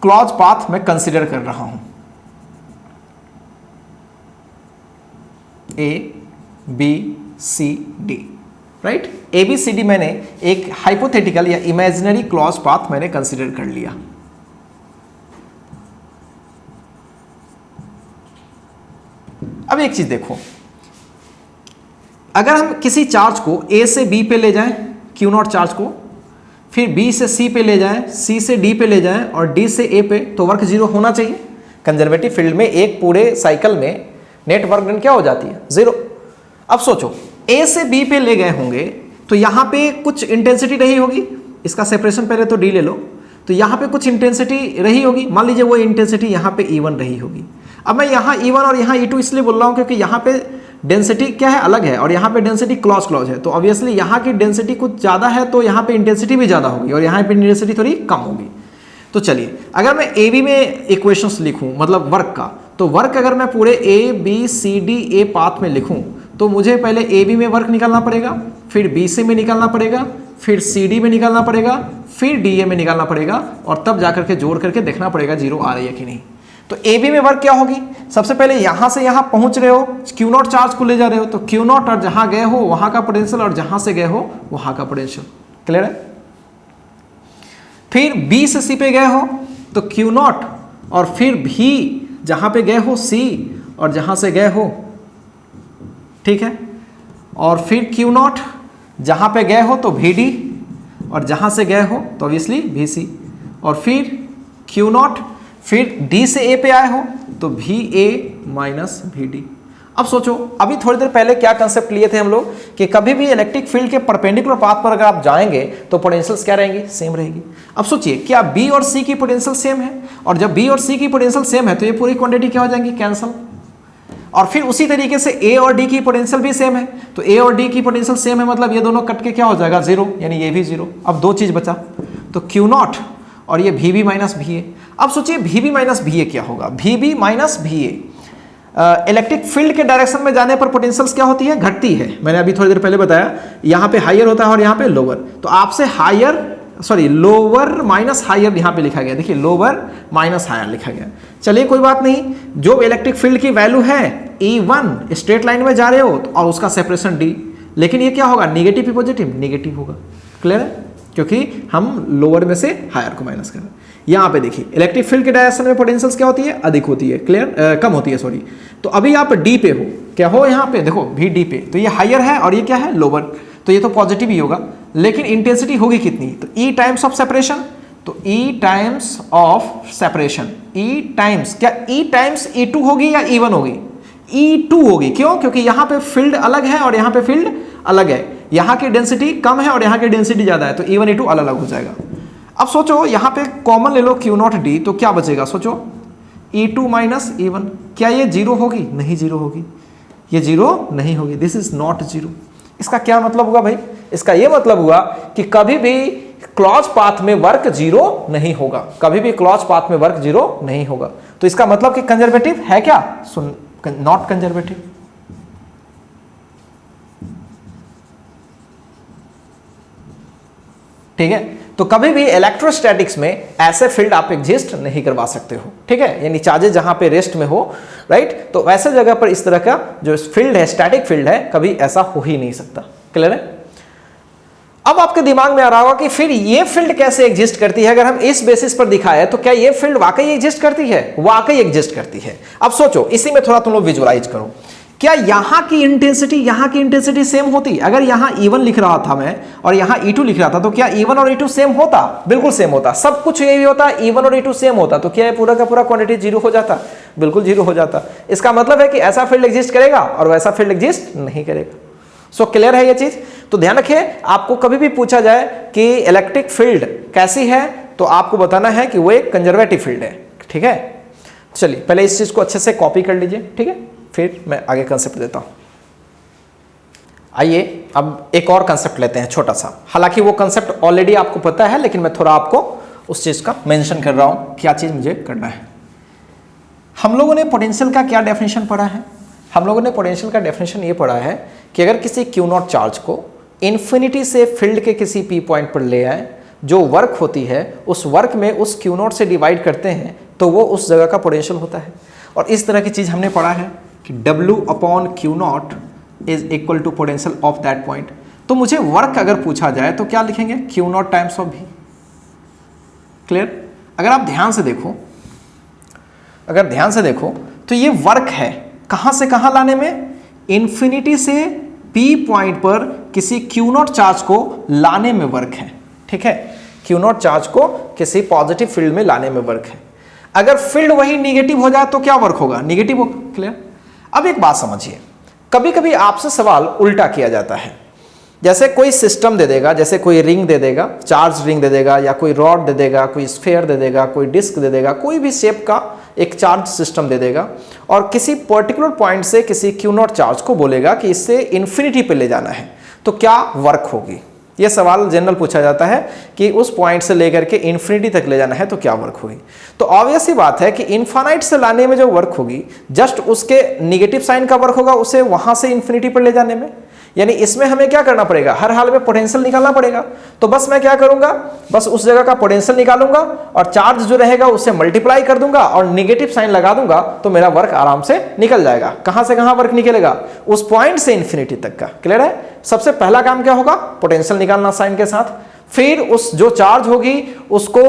क्लोज पाथ में कंसीडर कर रहा हूं, A B C D, right. A B C D मैंने एक हाइपोथेटिकल या इमेजिनरी क्लोज पाथ मैंने कंसीडर कर लिया। अब एक चीज देखो, अगर हम किसी चार्ज को ए से बी पे ले जाएं, क्यू नॉट चार्ज को, फिर बी से सी पे ले जाएं, सी से डी पे ले जाएं और डी से ए पे, तो वर्क जीरो होना चाहिए। कंजर्वेटिव फील्ड में एक पूरे साइकिल में नेट वर्क डन क्या हो जाती है, जीरो। अब सोचो ए से बी पे ले गए होंगे तो यहां पे कुछ इंटेंसिटी रही होगी, इसका सेपरेशन पहले तो डी ले लो, तो यहां पे कुछ इंटेंसिटी रही होगी, मान लीजिए वो इंटेंसिटी यहां पे E1 रही होगी। अब मैं यहाँ E1 और यहाँ E2 इसलिए बोल रहा हूँ क्योंकि यहाँ पे डेंसिटी क्या है, अलग है, और यहाँ पे डेंसिटी क्लोज है, तो ऑब्वियसली यहाँ की डेंसिटी कुछ ज़्यादा है तो यहाँ पे इंटेंसिटी भी ज़्यादा होगी और यहाँ पे इंटेंसिटी थोड़ी कम होगी। तो चलिए अगर मैं ए बी में इक्वेशंस लिखूँ, मतलब वर्क का, तो वर्क अगर मैं पूरे A B C D A path में लिखूँ तो मुझे पहले ए बी में वर्क निकालना पड़ेगा, फिर बी सी में निकालना पड़ेगा, फिर सी डी में निकालना पड़ेगा, फिर डी ए में निकालना पड़ेगा, और तब जाकर के जोड़ करके देखना पड़ेगा जीरो आ रही है कि नहीं। तो ए बी में वर्क क्या होगी, सबसे पहले यहां से यहां पहुंच रहे हो, क्यू नॉट चार्ज को ले जा रहे हो, तो क्यू नॉट और जहां गए हो वहां का पोटेंशियल और जहां से गए हो वहां का पोटेंशियल, क्लियर है। फिर बी से सी पे गए हो तो क्यू नॉट, और फिर भी जहां पे गए हो सी, और जहां से गए हो, ठीक है, और फिर क्यू नॉट, जहां पे गए हो तो वी डी, और जहां से गए हो तो ऑब्वियसली वी सी, और फिर क्यू नॉट, फिर डी से ए पे आए हो तो V A minus V D. अब सोचो, अभी थोड़ी देर पहले क्या कंसेप्ट लिए थे हम लोग कि कभी भी इलेक्ट्रिक फील्ड के परपेंडिकुलर पाथ पर अगर आप जाएंगे तो पोटेंशियल्स क्या रहेंगी, सेम रहेगी। अब सोचिए क्या बी और सी की पोटेंशियल सेम है, और जब बी और सी की पोटेंशियल सेम है तो ये पूरी क्वांटिटी क्या हो जाएंगी, कैंसल। और फिर उसी तरीके से ए और डी की पोटेंशियल भी सेम है, तो ए और डी की पोटेंशियल सेम है, मतलब ये दोनों कट के क्या हो जाएगा, जीरो, यानी ये भी जीरो। अब दो चीज बचा, तो क्यू नॉट और ये V B minus V A. अब सोचिए V B minus V A क्या होगा, V B minus V A, electric field के डायरेक्शन में जाने पर पोटेंशियल्स क्या होती है, घटती है। मैंने अभी थोड़ी देर पहले बताया, यहाँ पे हायर होता है और यहाँ पे लोअर, तो आपसे higher, sorry lower minus higher यहाँ पे लिखा गया, देखिए लोअर माइनस हायर लिखा गया। चलिए कोई बात नहीं, जो इलेक्ट्रिक फील्ड की वैल्यू है E1, स्ट्रेट लाइन में जा रहे हो और उसका सेपरेशन D, लेकिन ये क्या होगा, निगेटिव पॉजिटिव, निगेटिव होगा, क्लियर है, क्योंकि हम लोअर में से हायर को माइनस कर रहे हैं। यहाँ पे देखिए इलेक्ट्रिक फील्ड के डायरेक्शन में पोटेंशियल्स क्या होती है, अधिक होती है, क्लियर, कम होती है, सॉरी। तो अभी आप डी पे हो, क्या हो यहाँ पे, देखो भी डी पे, तो ये हायर है और ये क्या है, लोअर, तो ये तो पॉजिटिव ही होगा, लेकिन इंटेंसिटी होगी कितनी, तो ई टाइम्स ऑफ सेपरेशन, तो E times of separation, E times, क्या ई टाइम्स E2 होगी या E1 होगी, E2 होगी। क्यों, क्योंकि यहाँ पे फील्ड अलग है और यहाँ पे फील्ड अलग है, यहाँ की डेंसिटी कम है और यहाँ की डेंसिटी ज्यादा है, तो E1 E2 अलग अलग हो जाएगा। अब सोचो यहाँ पे कॉमन ले लो क्यू नॉट डी, तो क्या बचेगा, सोचो E2 माइनस E1, क्या ये जीरो होगी, नहीं जीरो होगी, ये जीरो नहीं होगी, दिस इज नॉट जीरो। इसका क्या मतलब हुआ भाई, इसका ये मतलब हुआ कि कभी भी क्लोज पाथ में वर्क जीरो नहीं होगा, कभी भी क्लोज पाथ में वर्क जीरो नहीं होगा। तो इसका मतलब कि कंजर्वेटिव है क्या, सुन, नॉट कंजर्वेटिव। ठीक है, तो कभी भी इलेक्ट्रोस्टैटिक्स में ऐसे फील्ड आप एग्जिस्ट नहीं करवा सकते हो, ठीक है, यानी चार्जेस जहां पे रेस्ट में हो, राइट, तो वैसे जगह पर इस तरह का जो फील्ड है, स्टैटिक फील्ड है, कभी ऐसा हो ही नहीं सकता, क्लियर है। अब आपके दिमाग में आ रहा होगा कि फिर ये फील्ड कैसे एग्जिस्ट करती है, अगर हम इस बेसिस पर दिखाए तो क्या ये फील्ड वाकई एग्जिस्ट करती है, वाकई एग्जिस्ट करती है। अब सोचो, इसी में थोड़ा तुम लोग विजुअलाइज करो, क्या यहां की इंटेंसिटी सेम होती, अगर यहां E1 लिख रहा था मैं और यहां E2 लिख रहा था, तो क्या E1 और E2 सेम होता, बिल्कुल सेम होता, सब कुछ यही होता, E1 और E2 सेम होता, तो क्या ये पूरा का पूरा क्वांटिटी जीरो हो जाता, बिल्कुल जीरो हो जाता। इसका मतलब है कि ऐसा फील्ड एग्जिस्ट करेगा और वैसा फील्ड एग्जिस्ट नहीं करेगा। सो क्लियर है ये चीज। तो ध्यान रखिए, आपको कभी भी पूछा जाए कि इलेक्ट्रिक फील्ड कैसी है तो आपको बताना है कि वो एक कंजर्वेटिव फील्ड है। ठीक है, चलिए पहले इस चीज को अच्छे से कॉपी कर लीजिए, ठीक है, फिर मैं आगे कंसेप्ट देता हूं। आइए अब एक और कंसेप्ट लेते हैं छोटा सा, हालांकि वो कंसेप्ट ऑलरेडी आपको पता है लेकिन मैं थोड़ा आपको उस चीज का मेंशन कर रहा हूं, क्या चीज मुझे करना है। हम लोगों ने पोटेंशियल का क्या डेफिनेशन पढ़ा है? हम लोगों ने पोटेंशियल का डेफिनेशन ये पढ़ा है कि अगर किसी क्यू नॉट चार्ज को इन्फिनिटी से फील्ड के किसी पी पॉइंट पर ले आए, जो वर्क होती है उस वर्क में उस क्यू नॉट से डिवाइड करते हैं तो वो उस जगह का पोटेंशियल होता है। और इस तरह की चीज हमने पढ़ा है कि W/Q0 is equal to potential of that point. तो मुझे वर्क अगर पूछा जाए तो क्या लिखेंगे? Q0 times of V। Clear? अगर आप ध्यान से देखो तो ये वर्क है, कहां से कहां लाने में? इन्फिनिटी से P पॉइंट पर किसी Q0 चार्ज को लाने में वर्क है। ठीक है, Q0 चार्ज को किसी पॉजिटिव फील्ड में लाने में वर्क है। अगर फील्ड वही निगेटिव हो जाए तो क्या वर्क होगा? निगेटिव हो। क्लियर? अब एक बात समझिए, कभी कभी आपसे सवाल उल्टा किया जाता है, जैसे कोई सिस्टम दे देगा, जैसे कोई रिंग दे देगा, चार्ज रिंग दे देगा, या कोई रॉड दे देगा, कोई स्फीयर दे देगा, कोई डिस्क दे देगा, कोई भी शेप का एक चार्ज सिस्टम दे देगा और किसी पर्टिकुलर पॉइंट से किसी Q0 चार्ज को बोलेगा कि इससे इन्फिनिटी पे ले जाना है, तो क्या वर्क होगी? यह सवाल जनरल पूछा जाता है कि उस पॉइंट से लेकर के इन्फिनिटी तक ले जाना है तो क्या वर्क होगी। तो ऑब्वियस ही बात है कि इनफाइनाइट से लाने में जो वर्क होगी जस्ट उसके निगेटिव साइन का वर्क होगा उसे वहां से इन्फिनिटी पर ले जाने में। यानी इसमें हमें क्या करना पड़ेगा? हर हाल में पोटेंशियल निकालना पड़ेगा। तो बस मैं क्या करूंगा, बस उस जगह का पोटेंशियल निकालूंगा और चार्ज जो रहेगा उससे मल्टीप्लाई कर दूंगा और निगेटिव साइन लगा दूंगा तो मेरा वर्क आराम से निकल जाएगा। कहां से कहां वर्क निकलेगा? उस पॉइंट से इन्फिनिटी तक का। क्लियर है? सबसे पहला काम क्या होगा? पोटेंशियल निकालना साइन के साथ, फिर उस जो चार्ज होगी उसको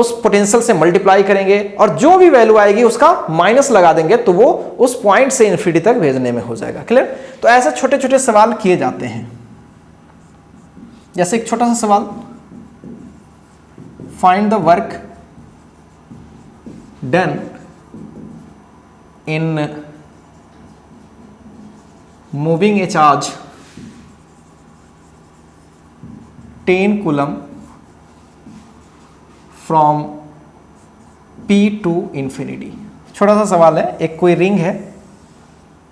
उस पोटेंशियल से मल्टीप्लाई करेंगे और जो भी वैल्यू आएगी उसका माइनस लगा देंगे तो वो उस पॉइंट से इन्फिनिटी तक भेजने में हो जाएगा। क्लियर? तो ऐसे छोटे छोटे सवाल किए जाते हैं। जैसे एक छोटा सा सवाल, find the work done in moving a charge 10 coulomb from P to infinity. छोटा सा सवाल है, एक कोई रिंग है,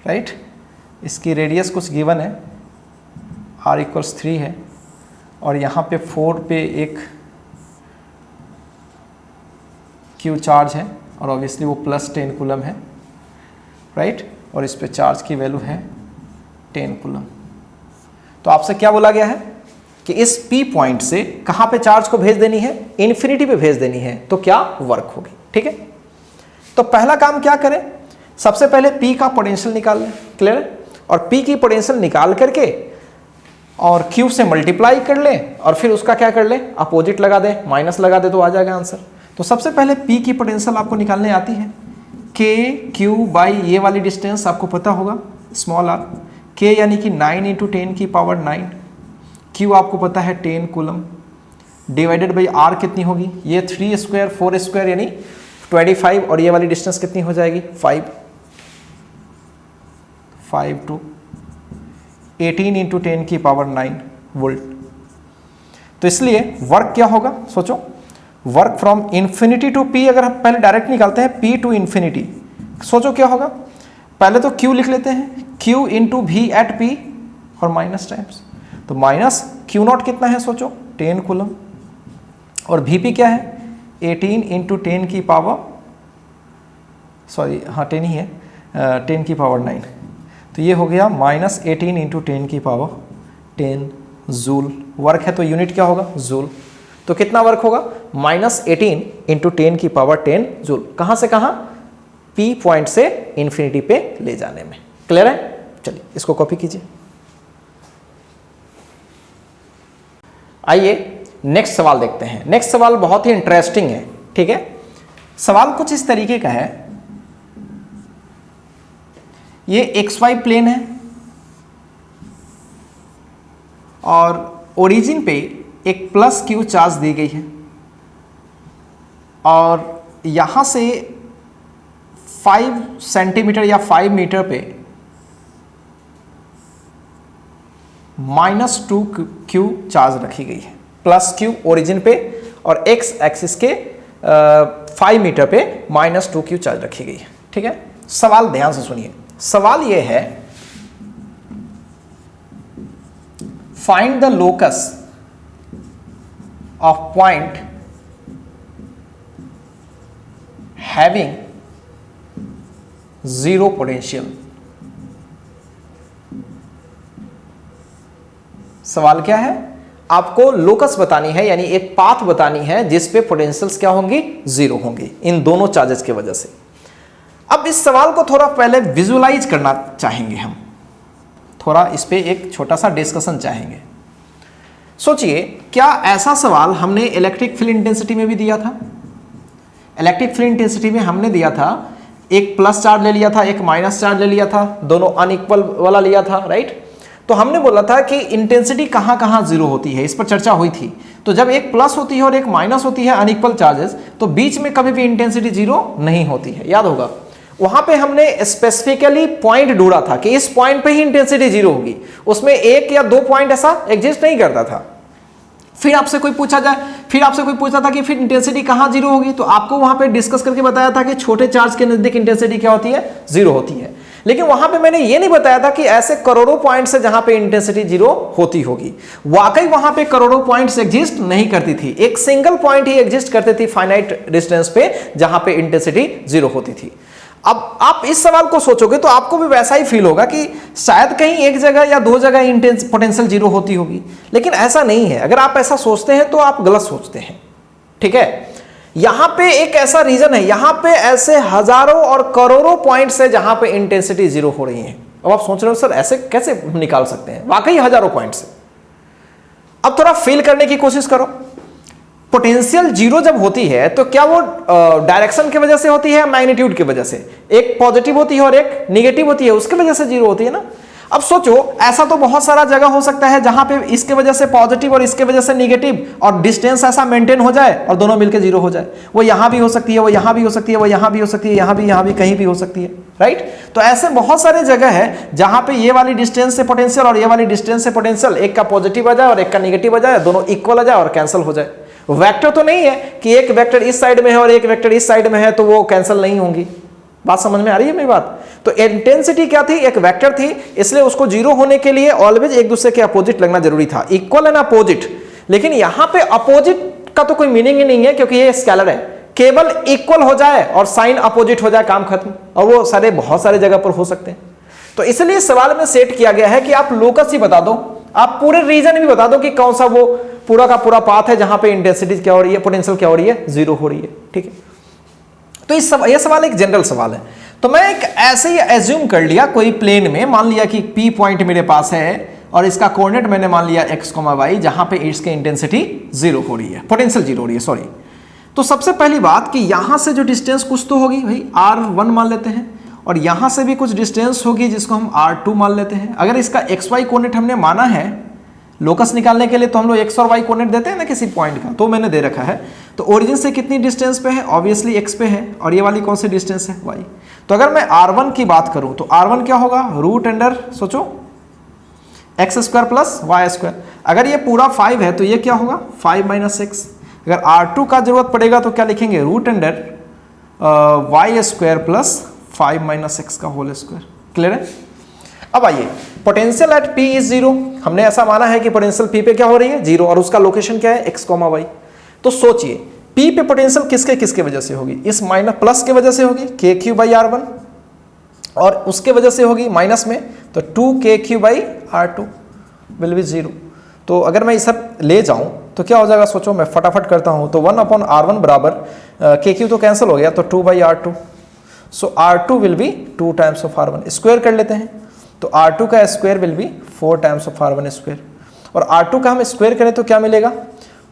राइट, इसकी रेडियस कुछ गिवन है, R = 3 है और यहाँ पे 4 पे एक Q चार्ज है और ऑब्वियसली वो +10 कूलम है, राइट, और इस पे चार्ज की वैल्यू है 10 कूलम। तो आपसे क्या बोला गया है कि इस P पॉइंट से कहां पे चार्ज को भेज देनी है? इन्फिनिटी पे भेज देनी है, तो क्या वर्क होगी? ठीक है, तो पहला काम क्या करें? सबसे पहले P का पोटेंशियल निकाल लें। क्लियर? और P की पोटेंशियल निकाल करके और Q से मल्टीप्लाई कर लें और फिर उसका क्या कर लें? अपोजिट लगा दें, माइनस लगा दे तो आ जाएगा आंसर। तो सबसे पहले P की पोटेंशियल आपको निकालने आती है, KQ ये वाली डिस्टेंस आपको पता होगा, स्मॉल r, K यानी कि 9 × 10⁹, Q आपको पता है 10 कूलम, डिवाइडेड बाई R कितनी होगी? ये 3² 4² यानी 25 और ये वाली डिस्टेंस कितनी हो जाएगी? 5 to 18 × 10⁹ वोल्ट। तो इसलिए वर्क क्या होगा? सोचो, work from infinity to P, अगर हम पहले डायरेक्ट निकालते हैं P टू इन्फिनिटी, सोचो क्या होगा? पहले तो Q लिख लेते हैं, Q × V at P और माइनस टाइम्स, तो माइनस Q0 कितना है? सोचो 10 कूलम और Vp क्या है? 18 × 10 ही है, 10⁹ तो ये हो गया -18 × 10⁻10 जूल। वर्क है तो यूनिट क्या होगा? जूल। तो कितना वर्क होगा? -18 × 10⁻10 जूल। कहां से कहां? P पॉइंट से इन्फिनिटी पे ले जाने में। क्लियर है? चलिए इसको कॉपी कीजिए। आइए नेक्स्ट सवाल देखते हैं। नेक्स्ट सवाल बहुत ही इंटरेस्टिंग है। ठीक है, सवाल कुछ इस तरीके का है, ये XY प्लेन है और ओरिजिन पे एक +Q चार्ज दी गई है और यहां से 5 सेंटीमीटर या 5 मीटर पे -2q चार्ज रखी गई है, +q ओरिजिन पे और x एक्सिस के 5 मीटर पे -2q चार्ज रखी गई है। ठीक है, सवाल ध्यान से सुनिए। सवाल यह है, find the locus of point having 0 potential. सवाल क्या है, आपको लोकस बतानी है, यानी एक पाथ बतानी है जिस पे पोटेंशियल्स क्या होंगी, 0 होंगी इन दोनों चार्जेस की वजह से। अब इस सवाल को थोड़ा पहले विजुलाइज करना चाहेंगे हम, थोड़ा इस पे एक छोटा सा डिस्कशन चाहेंगे। सोचिए, क्या ऐसा सवाल हमने इलेक्ट्रिक फील्ड इंटेंसिटी में भी दिया था? इलेक्ट्रिक फील्ड इंटेंसिटी में हमने दिया था, एक प्लस चार्ज ले लिया था, एक माइनस चार्ज ले लिया था, दोनों अनइक्वल वाला लिया था, राइट। तो हमने बोला था कि इंटेंसिटी कहाँ कहाँ 0 होती है, इस पर चर्चा हुई थी। तो जब एक प्लस होती है और एक माइनस होती है अनइक्वल चार्जेस, तो बीच में कभी भी इंटेंसिटी 0 नहीं होती है, याद होगा। वहां पे हमने स्पेसिफिकली पॉइंट ढूंढा था कि इस पॉइंट पे ही इंटेंसिटी 0 होगी, उसमें एक या दो पॉइंट ऐसा एग्जिस्ट नहीं करता था। फिर आपसे कोई पूछता था कि फिर इंटेंसिटी कहाँ 0 होगी, तो आपको वहां पे डिस्कस करके बताया था कि छोटे चार्ज के नजदीक इंटेंसिटी क्या होती है, 0 होती है। लेकिन वहां पे मैंने ये नहीं बताया था कि ऐसे करोड़ों पॉइंट्स है जहां पे इंटेंसिटी 0 होती होगी। वाकई वहां पे करोड़ों पॉइंट्स एग्जिस्ट नहीं करती थी, एक सिंगल पॉइंट ही एग्जिस्ट करती थी फाइनाइट डिस्टेंस पे जहां पे इंटेंसिटी 0 होती थी। अब आप इस सवाल को सोचोगे तो आपको भी वैसा ही फील होगा कि शायद कहीं एक जगह या दो जगह पोटेंशियल 0 होती होगी, लेकिन ऐसा नहीं है। अगर आप ऐसा सोचते हैं तो आप गलत सोचते हैं। ठीक है, यहां पे एक ऐसा रीजन है, यहां पे ऐसे हजारों और करोड़ों पॉइंट्स है जहां पे इंटेंसिटी 0 हो रही है। अब आप सोच रहे हो सर ऐसे कैसे निकाल सकते हैं, वाकई हजारों पॉइंट्स है। अब थोड़ा फील करने की कोशिश करो, पोटेंशियल 0 जब होती है तो क्या वो डायरेक्शन की वजह से होती है या मैग्नीट्यूड की वजह से? एक पॉजिटिव होती है और एक निगेटिव होती है, उसकी वजह से 0 होती है ना। अब सोचो, ऐसा तो बहुत सारा जगह हो सकता है जहां पे इसके वजह से पॉजिटिव और इसके वजह से निगेटिव और डिस्टेंस ऐसा मेंटेन हो जाए और दोनों मिलकर 0 हो जाए। वो यहां भी हो सकती है, वो यहां भी हो सकती है, वो यहां भी हो सकती है, यहां भी कहीं भी हो सकती है, राइट। तो ऐसे बहुत सारे जगह है जहां पे ये वाली डिस्टेंस से पोटेंशियल और ये वाली डिस्टेंस से पोटेंशियल, एक का पॉजिटिव आ जाए और एक का निगेटिव आ जाए, दोनों इक्वल आ जाए और कैंसिल हो जाए। वेक्टर तो नहीं है कि एक वेक्टर इस साइड में है और एक वेक्टर इस साइड में है तो वो कैंसिल नहीं होंगी। बात समझ में आ रही है मेरी बात? तो इंटेंसिटी क्या थी, एक वेक्टर थी, इसलिए उसको 0 होने के लिए ऑलवेज एक दूसरे के अपोजिट लगना जरूरी था, इक्वल एंड अपोजिट। लेकिन यहां पे अपोजिट का तो कोई मीनिंग ही नहीं है क्योंकि ये स्केलर है, केवल इक्वल हो जाए और साइन अपोजिट हो जाए, काम खत्म। और वो सारे बहुत सारे जगह पर हो सकते हैं। तो इसलिए सवाल में सेट किया गया है कि आप लोकस ही बता दो, आप पूरे रीजन भी बता दो कि कौन सा वो पूरा का पूरा पाथ है जहां पे इंटेंसिटी क्या हो रही है, पोटेंशियल क्या हो रही है, 0 हो रही है। ठीक है, तो ये सवाल एक जनरल सवाल है। तो मैं एक ऐसे ही एज्यूम कर लिया, कोई प्लेन में मान लिया कि P पॉइंट मेरे पास है और इसका कोऑर्डिनेट मैंने मान लिया x, y, जहां पे इसकी इंटेंसिटी 0 हो रही है, पोटेंशियल 0 हो रही है, सॉरी। तो सबसे पहली बात कि यहां से जो डिस्टेंस कुछ तो होगी भाई, R1 मान लेते हैं, और यहां से भी कुछ डिस्टेंस होगी जिसको हम R2 मान लेते हैं। अगर इसका XY कोऑर्डिनेट हमने माना है लोकस निकालने के लिए, तो हम लोग x और y कोऑर्डिनेट देते हैं ना किसी पॉइंट का, तो मैंने दे रखा है। तो ओरिजिन से कितनी डिस्टेंस पे है, ऑब्वियसली x पे है, और ये वाली कौन सी डिस्टेंस है, y। तो अगर मैं R1 की बात करूं तो R1 क्या होगा, रूट अंडर, सोचो, x square plus Y square. अगर ये पूरा 5 है तो ये क्या होगा, 5 माइनस 6। अगर R2 का जरूरत पड़ेगा तो क्या लिखेंगे, root under y square plus 5 minus 6 का होल स्क्वायर। क्लियर है? अब आइए, पोटेंशियल एट P इज 0, हमने ऐसा माना है कि पोटेंशियल P पे क्या हो रही है, 0, और उसका लोकेशन क्या है, x, y। तो सोचिए P पे पोटेंशियल किसके वजह से होगी, इस माइनस प्लस के वजह से होगी, KQ/R1, और उसके वजह से होगी माइनस में, तो 2KQ/R2 विल बी 0। तो अगर मैं ये सब ले जाऊं तो क्या हो जाएगा, सोचो, मैं फटाफट करता हूं। तो 1/R1 बराबर KQ तो कैंसिल हो गया, तो 2/R2। So R2 will be 2 times of R1, square कर लेते हैं। तो R2 का square will be 4 times of R1 square, और R2 का हम स्क्वायर करें तो क्या मिलेगा,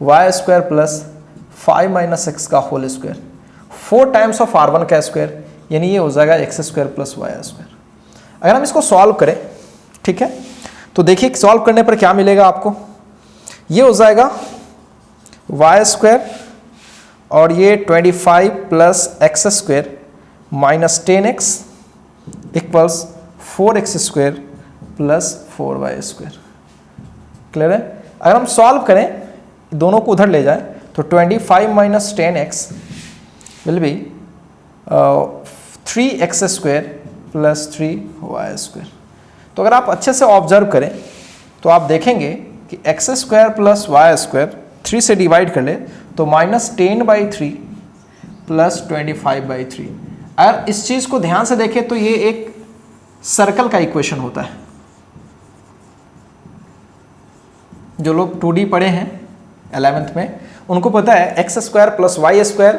वाई स्क्वायर प्लस 5 माइनस 6 का whole square, 4 times of R1 का स्क्वायर, यानी ये हो जाएगा x square plus Y square. अगर हम इसको सॉल्व करें, ठीक है, तो देखिए सॉल्व करने पर क्या मिलेगा आपको, ये हो जाएगा वाई स्क्वायर और ये 25 plus x square minus 10x equals 4x square plus 4y square. Clear है? अगर हम सॉल्व करें, दोनों को उधर ले जाए, तो 25 minus 10x will be 3x square plus 3y²। तो अगर आप अच्छे से ऑब्जर्व करें तो आप देखेंगे कि x स्क्वायर प्लस y², 3 से डिवाइड कर ले तो -10/3 प्लस 25/3। अगर इस चीज़ को ध्यान से देखें तो ये एक सर्कल का इक्वेशन होता है। जो लोग 2D पढ़े हैं 11th में उनको पता है x square plus y²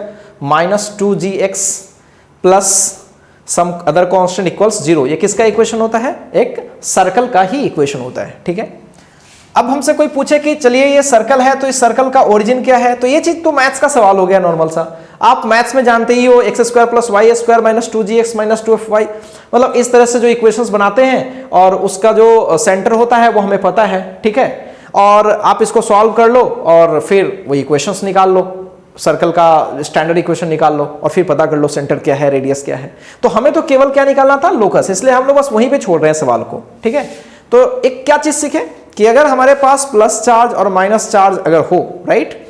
minus 2gx plus some other constant equals 0। ये किसका इक्वेशन होता है? एक सर्कल का ही इक्वेशन होता है। ठीक है, अब हमसे कोई पूछे कि चलिए ये सर्कल है तो इस सर्कल का ओरिजिन क्या है, तो ये चीज तो मैथ्स का सवाल हो गया नॉर्मल सा। आप मैथ्स में जानते ही हो x square plus y² minus 2gx minus 2fy, मतलब इस तरह से जो इक्वेशंस बनाते हैं और उसका जो सेंटर होता है वो हमें पता है। ठीक है, और आप इसको सॉल्व कर लो और फिर वो इक्वेशंस निकाल लो, सर्कल का स्टैंडर्ड इक्वेशन निकाल लो और फिर पता कर लो सेंटर क्या है, रेडियस क्या है। तो हमें तो केवल क्या निकालना था? लोकस, इसलिए हम लोग बस वहीं पे छोड़ रहे हैं सवाल को। ठीक है, तो एक क्या चीज सीखे कि अगर हमारे पास प्लस चार्ज और माइनस चार्ज अगर हो, राइट,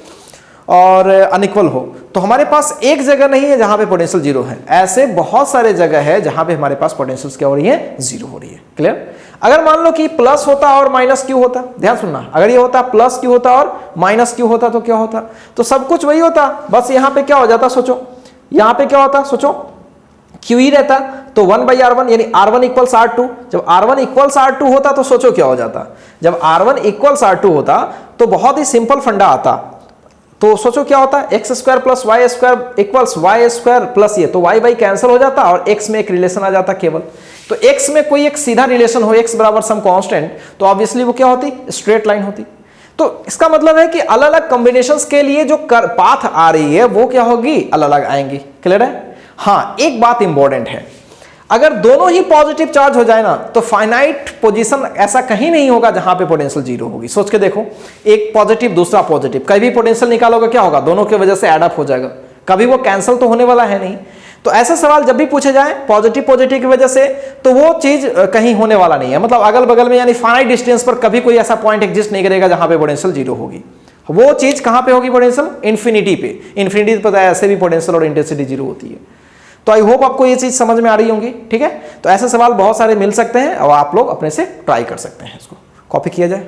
और अनइक्वल हो, तो हमारे पास एक जगह नहीं है जहां पे पोटेंशियल जीरो है, ऐसे बहुत सारे जगह है जहां पे हमारे पास पोटेंशियल क्या हो रही है? जीरो हो रही है। क्लियर? अगर मान लो कि प्लस होता और माइनस क्यू होता, ध्यान सुनना, अगर ये होता प्लस क्यू होता और माइनस क्यू होता तो क्या होता? तो सब कुछ वही होता, बस यहां पे क्या हो जाता? सोचो यहां पे क्या होता, सोचो क्यू ही रहता तो 1/r1 यानी r1 इक्वल्स r2। जब r1 इक्वल्स r2 होता तो सोचो क्या हो जाता? जब r1 इक्वल्स r2 होता तो बहुत ही सिंपल फंडा आता, तो सोचो क्या होता? x square plus y² equals y² plus ये, तो y कैंसिल हो जाता और x में एक रिलेशन आ जाता केवल। तो x में कोई एक सीधा रिलेशन हो, x बराबर सम कांस्टेंट, तो ऑब्वियसली वो क्या होती? स्ट्रेट लाइन होती। तो इसका मतलब है कि अलग अलग कॉम्बिनेशंस के लिए जो पाथ आ रही है वो क्या होगी? अलग अलग आएंगी। क्लियर है? हाँ, एक बात इंपॉर्टेंट है, अगर दोनों ही पॉजिटिव चार्ज हो जाए ना तो फाइनाइट पोजीशन ऐसा कहीं नहीं होगा जहां पे पोटेंशियल जीरो होगी। सोच के देखो, एक पॉजिटिव दूसरा पॉजिटिव, कभी पोटेंशियल निकालोगे क्या होगा? दोनों की वजह से एड अप हो जाएगा, कभी वो कैंसिल तो होने वाला है नहीं। तो ऐसा सवाल जब भी पूछे जाए पॉजिटिव पॉजिटिव की वजह से, तो वो चीज कहीं होने वाला नहीं है, मतलब अगल बगल में यानी फाइनाइट डिस्टेंस पर कभी कोई ऐसा पॉइंट एग्जिस्ट नहीं करेगा जहां पे पोटेंशियल जीरो होगी। वो चीज कहां पे होगी? पोटेंशियल इन्फिनिटी पे। इन्फिनिटी पता है ऐसे भी पोटेंशियल और इंटेंसिटी जीरो होती है। तो आई होप आपको ये चीज समझ में आ रही होंगी। ठीक है, तो ऐसे सवाल बहुत सारे मिल सकते हैं और आप लोग अपने से ट्राई कर सकते हैं, इसको कॉपी किया जाए।